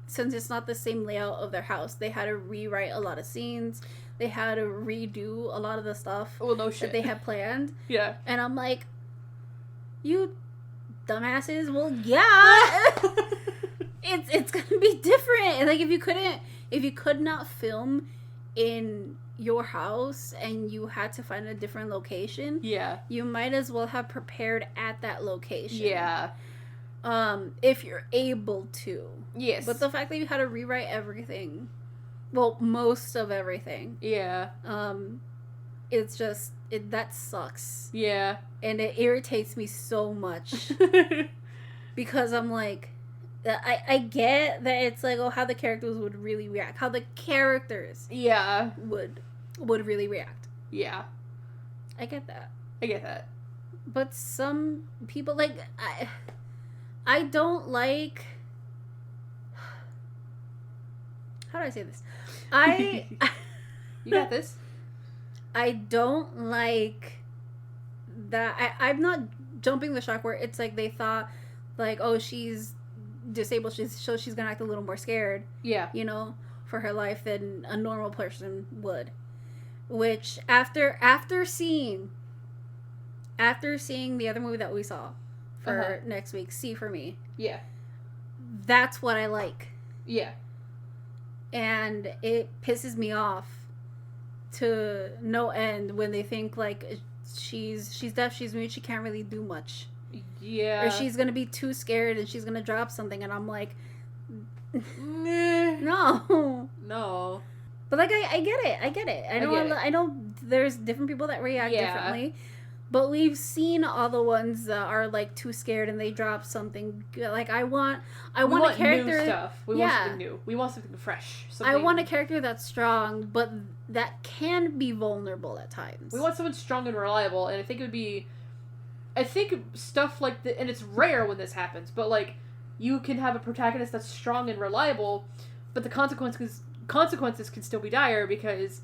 since it's not the same layout of their house, they had to rewrite a lot of scenes. They had to redo a lot of the stuff that they had planned. Yeah. And I'm like, you dumbasses, well, yeah. it's gonna be different. And if you could not film in your house and you had to find a different location, you might as well have prepared at that location. Yeah. If you're able to. Yes. But the fact that you had to rewrite everything, well, most of everything. Yeah. It's just that sucks. Yeah. And it irritates me so much. Because I'm like, I get that it's like, how the characters would really react. How the characters would really react. Yeah. I get that. But some people, I don't like... How do I say this? You got this. I don't like that. I'm not jumping the shock where it's like they thought, oh, she's disabled, so she's gonna act a little more scared. Yeah. For her life than a normal person would. Which after seeing the other movie that we saw for next week, See For Me. Yeah. That's what I like. Yeah. And it pisses me off to no end when they think she's deaf, she's mute, she can't really do much. Yeah. Or she's gonna be too scared and she's gonna drop something, and I'm like, no. But I get it. I know there's different people that react differently. But we've seen all the ones that are too scared and they drop something. I want a character. New stuff. We want something new. We want something fresh. I want a character that's strong, but that can be vulnerable at times. We want someone strong and reliable, and I think stuff like and it's rare when this happens, but you can have a protagonist that's strong and reliable, but the consequences can still be dire, because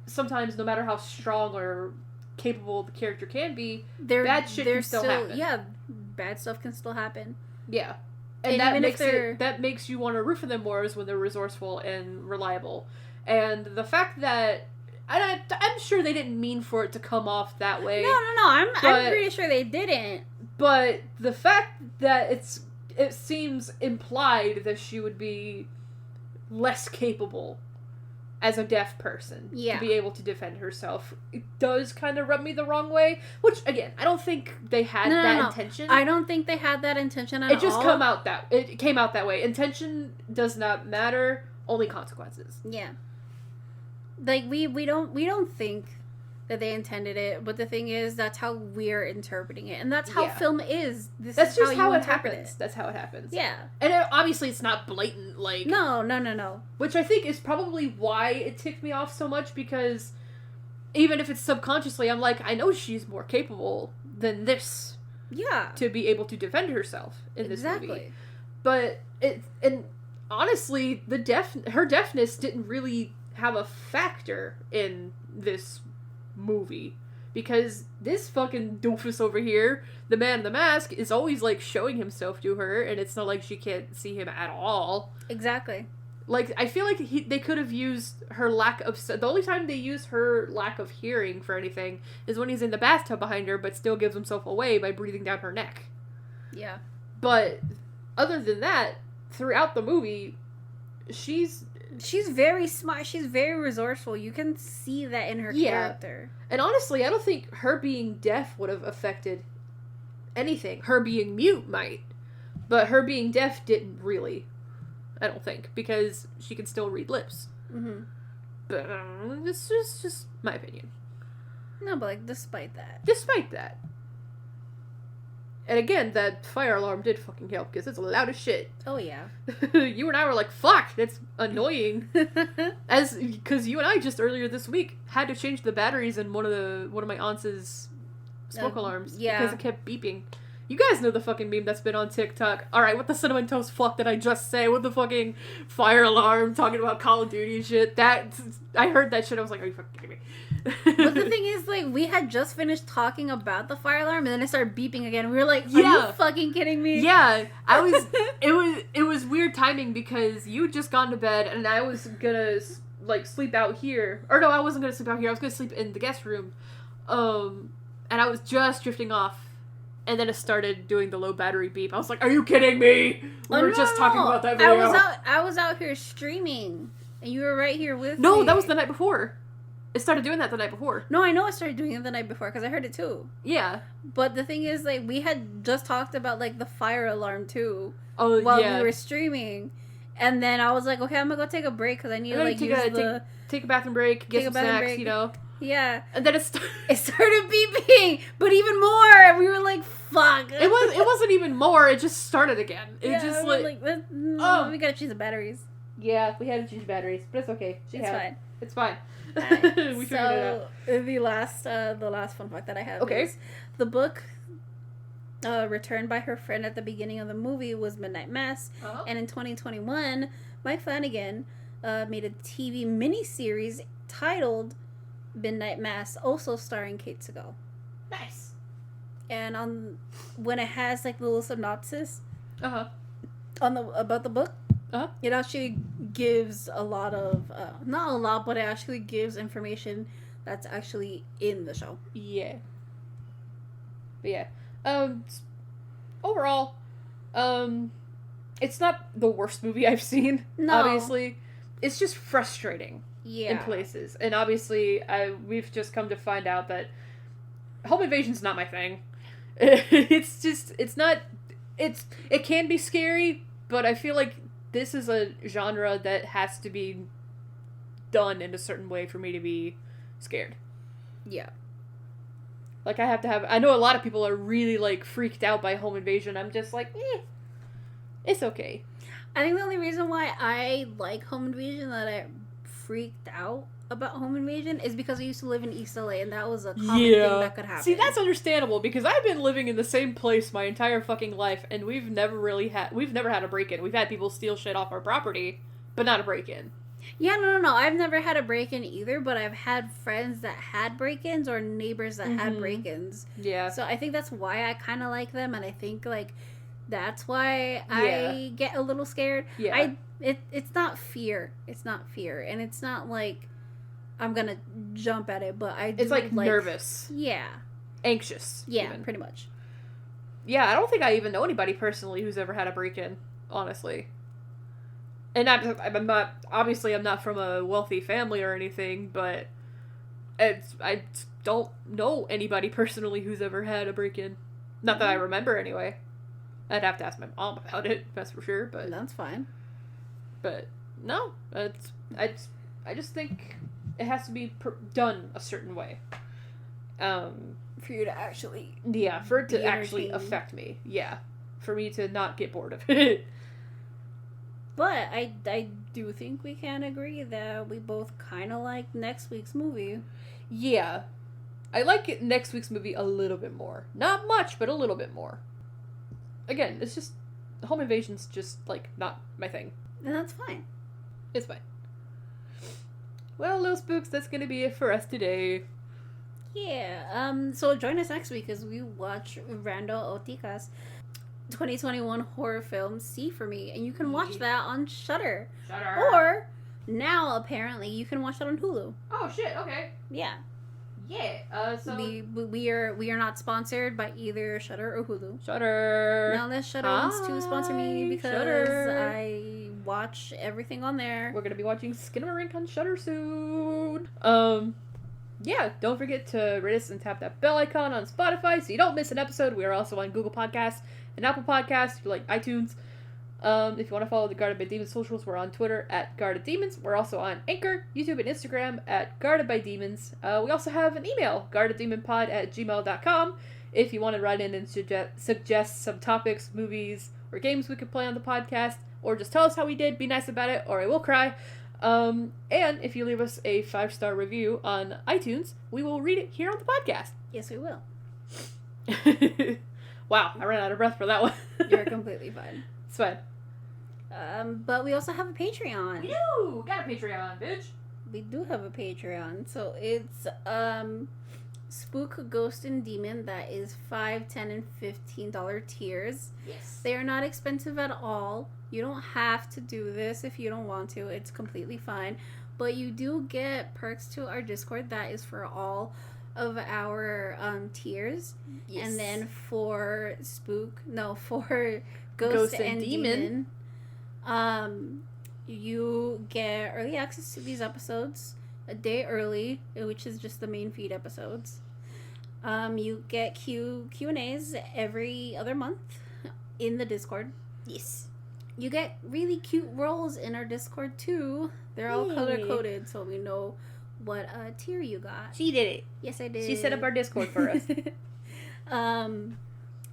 sometimes no matter how strong or capable the character can be, bad shit can still happen. Yeah, bad stuff can still happen. Yeah. And that makes you want to root for them more, is when they're resourceful and reliable. And the fact that I'm sure they didn't mean for it to come off that way. No. I'm pretty sure they didn't. But the fact that it seems implied that she would be less capable as a deaf person Yeah. to be able to defend herself. It does kind of rub me the wrong way, which, again, I don't think they had intention. I don't think they had that intention at all. It just came out that way. Intention does not matter, only consequences. Yeah. Like, we don't think that they intended it, but the thing is, that's how we're interpreting it, and that's how film is. That's just how it happens. That's how it happens. Yeah. And obviously it's not blatant, like... No. Which I think is probably why it ticked me off so much, because even if it's subconsciously, I'm like, I know she's more capable than this. Yeah. To be able to defend herself in this movie. Exactly. But and honestly, her deafness didn't really have a factor in this movie, because this fucking doofus over here, the man in the mask, is always like showing himself to her, and it's not like she can't see him at all. Exactly. Like, I feel like they could have used her lack of... The only time they use her lack of hearing for anything is when he's in the bathtub behind her, but still gives himself away by breathing down her neck. Yeah. But other than that, throughout the movie, she's very smart. She's very resourceful. You can see that in her character. And honestly, I don't think her being deaf would have affected anything. Her being mute might. But her being deaf didn't really. I don't think. Because she can still read lips. Mm-hmm. But this is just my opinion. No, but like, despite that. And again, that fire alarm did fucking help, because it's loud as shit. Oh, yeah. You and I were like, fuck, that's annoying. Because you and I just earlier this week had to change the batteries in one of my aunt's smoke alarms. Yeah. Because it kept beeping. You guys know the fucking meme that's been on TikTok. Alright, what the cinnamon toast fuck did I just say? With the fucking fire alarm talking about Call of Duty and shit. I heard that shit, I was like, are you fucking kidding me? But the thing is, like, we had just finished talking about the fire alarm, and then it started beeping again. We were like, are you fucking kidding me? Yeah, it was weird timing, because you had just gone to bed, and I was gonna, like, sleep out here. Or no, I wasn't gonna sleep out here, I was gonna sleep in the guest room. And I was just drifting off, and then it started doing the low battery beep. I was like, are you kidding me? We were just talking about that video. I was out here streaming, and you were right here with me. No, that was the night before. It started doing that the night before. No, I know it started doing it the night before, because I heard it too. Yeah. But the thing is, like, we had just talked about, like, the fire alarm too. Oh, while we were streaming. And then I was like, okay, I'm gonna go take a break, because I need to, like, take a bathroom break, get some snacks, you know? Yeah. And then it started beeping, but even more. We were like, fuck. It wasn't even more, it just started again. It just, like we gotta change the batteries. Yeah, we had to change batteries, but it's okay. It's fine. Right. We figured it out. The last fun fact that I have is the book returned by her friend at the beginning of the movie was Midnight Mass, and in 2021, Mike Flannagan made a TV miniseries titled Midnight Mass, also starring Kate Siegel. Nice. And when it has like the little synopsis about the book. It actually gives a lot of, not a lot, but it actually gives information that's actually in the show. Yeah. But yeah. Overall, it's not the worst movie I've seen, obviously. It's just frustrating in places. And obviously, we've just come to find out that home invasion's not my thing. It can be scary, but I feel like this is a genre that has to be done in a certain way for me to be scared. Yeah. Like, I know a lot of people are really, like, freaked out by home invasion. I'm just like, it's okay. I think the only reason why I like home invasion, that I freaked out about home invasion, is because I used to live in East LA, and that was a common thing that could happen. See, that's understandable, because I've been living in the same place my entire fucking life, and we've never had a break-in. We've had people steal shit off our property, but not a break-in. Yeah, no. I've never had a break-in either, but I've had friends that had break-ins or neighbors that had break-ins. Yeah. So I think that's why I kind of like them, and I think, like, that's why I get a little scared. Yeah. It's not fear. It's not fear. And it's not, like, I'm gonna jump at it, but it's like nervous. Yeah. Anxious. Yeah, even. Pretty much. Yeah, I don't think I even know anybody personally who's ever had a break-in, honestly. And I'm not, obviously I'm not from a wealthy family or anything, but I don't know anybody personally who's ever had a break-in. Not that I remember anyway. I'd have to ask my mom about it, that's for sure, but... That's fine. But, no, I just think it has to be done a certain way. For you to actually... Yeah, for it to actually affect me. Yeah. For me to not get bored of it. But I do think we can agree that we both kind of like next week's movie. Yeah. I like next week's movie a little bit more. Not much, but a little bit more. Again, it's just... Home invasion's just, like, not my thing. And that's fine. It's fine. Well, little spooks, that's gonna be it for us today. Yeah, so join us next week as we watch Rando Otica's 2021 horror film, See For Me, and you can watch that on Shudder. Or, now, apparently, you can watch that on Hulu. Oh, shit, okay. Yeah. Yeah, so... We are not sponsored by either Shudder or Hulu. Shudder! Now unless Shudder wants to sponsor me, because Shudder. I watch everything on there. We're gonna be watching Skinamarink on Shudder soon. Yeah, don't forget to rate us and tap that bell icon on Spotify so you don't miss an episode. We are also on Google Podcasts and Apple Podcasts if you like iTunes. If you want to follow the Guarded by Demons socials, we're on Twitter at Guarded Demons. We're also on Anchor, YouTube, and Instagram at Guarded by Demons. We also have an email, guardeddemonpod@gmail.com, if you want to write in and suggest some topics, movies, or games we could play on the podcast, or just tell us how we did, be nice about it, or I will cry. And if you leave us a 5-star review on iTunes, we will read it here on the podcast. Yes, we will. Wow, I ran out of breath for that one. You're completely fine. It's fine. But we also have a Patreon. We do! Got a Patreon, bitch! We do have a Patreon. So it's, Spook, Ghost, and Demon. That is $5, $10, and $15 tiers. Yes. They are not expensive at all. You don't have to do this if you don't want to. It's completely fine. But you do get perks to our Discord. That is for all of our tiers. Yes. And then for Ghost and Demon, you get early access to these episodes a day early, which is just the main feed episodes. You get Q&As every other month in the Discord. Yes. You get really cute roles in our Discord too. They're all color-coded, so we know what tier you got. She did it. Yes, I did. She set up our Discord for us.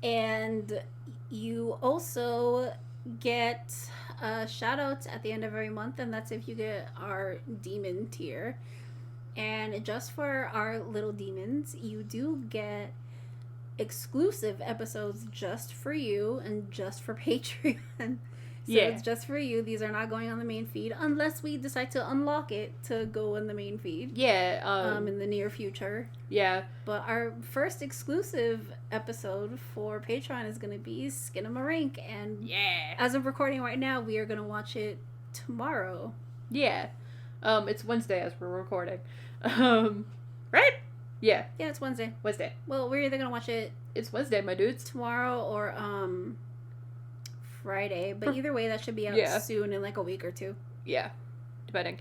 And you also get shout-outs at the end of every month, and that's if you get our demon tier. And just for our little demons, you do get exclusive episodes just for you and just for Patreon. So it's just for you. These are not going on the main feed unless we decide to unlock it to go in the main feed. Yeah. In the near future. Yeah. But our first exclusive episode for Patreon is going to be Skinamarink. And as of recording right now, we are going to watch it tomorrow. Yeah. It's Wednesday as we're recording. Right? Yeah. Yeah, it's Wednesday. Wednesday. Well, we're either going to watch it... It's Wednesday, my dudes. Tomorrow or, Friday, but either way that should be out soon in like a week or two. Yeah, depending.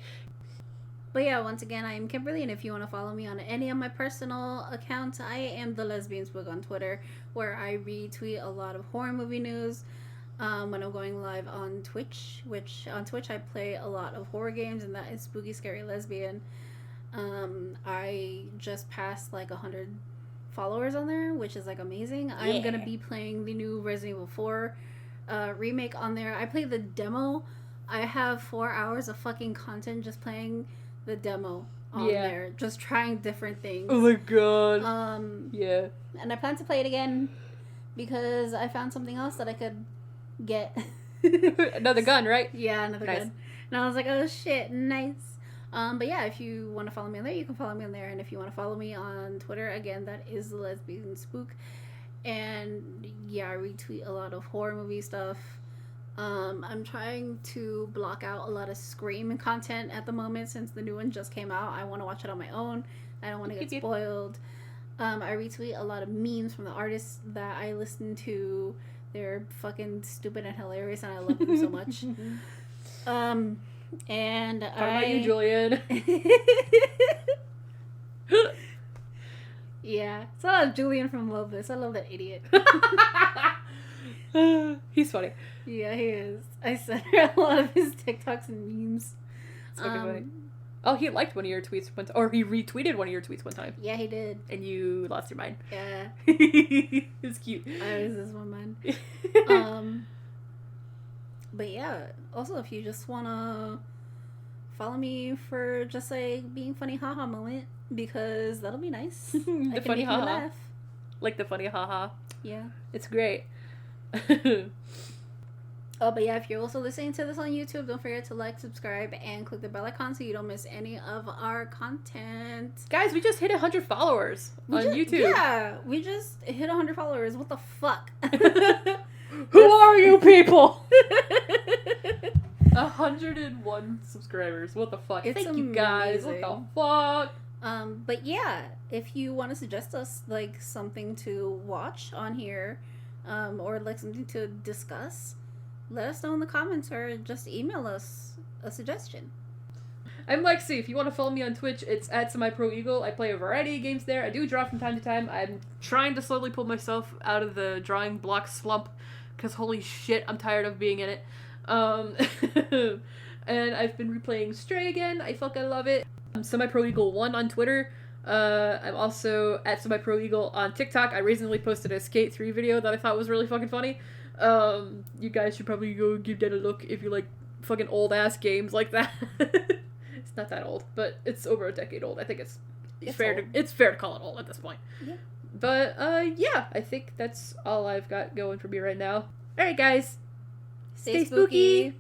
But yeah, once again, I am Kimberly, and if you want to follow me on any of my personal accounts, I am the Lesbian Spook on Twitter, where I retweet a lot of horror movie news when I'm going live on Twitch, which on Twitch I play a lot of horror games, and that is Spooky Scary Lesbian. I just passed like 100 followers on there, which is like amazing. Yeah. I'm gonna be playing the new Resident Evil 4 remake on there. I played the demo. I have 4 hours of fucking content just playing the demo on there, just trying different things. Oh my god. Yeah. And I plan to play it again because I found something else that I could get. Another gun, right? Yeah, another gun. And I was like, oh shit, nice. But yeah, if you want to follow me on there, you can follow me on there. And if you want to follow me on Twitter, again, that is the Lesbian Spook. And yeah, I retweet a lot of horror movie stuff. I'm trying to block out a lot of Scream content at the moment since the new one just came out. I want to watch it on my own. I don't want to get spoiled. I retweet a lot of memes from the artists that I listen to. They're fucking stupid and hilarious, and I love them so much. And How about you, Julian? Yeah. So I love Julian from Love This. I love that idiot. He's funny. Yeah, he is. I sent her a lot of his TikToks and memes. It's fucking funny. Oh, he liked one of your tweets one time, or he retweeted one of your tweets one time. Yeah, he did. And you lost your mind. Yeah. It's cute. I was this one mind. But yeah, also if you just wanna follow me for just like being funny haha moment, because that'll be nice. The funny haha. Laugh. Like the funny haha. Yeah. It's great. Oh, but yeah, if you're also listening to this on YouTube, don't forget to like, subscribe, and click the bell icon so you don't miss any of our content. Guys, we just hit 100 followers on YouTube. Yeah, we just hit 100 followers. What the fuck? Who are you people? 101 subscribers. What the fuck? It's Thank you guys. What the fuck? But yeah, if you want to suggest us like something to watch on here, or like something to discuss, let us know in the comments or just email us a suggestion. I'm Lexi. If you want to follow me on Twitch, it's at SemiProEagle. I play a variety of games there. I do draw from time to time. I'm trying to slowly pull myself out of the drawing block slump, because holy shit, I'm tired of being in it. And I've been replaying Stray again. I fucking love it. I'm SemiProEagle1 on Twitter. I'm also at SemiProEagle on TikTok. I recently posted a Skate 3 video that I thought was really fucking funny. You guys should probably go give that a look if you like fucking old ass games like that. It's not that old, but it's over a decade old. I think it's fair to call it old at this point. Yeah. But yeah, I think that's all I've got going for me right now. All right, guys. Stay spooky.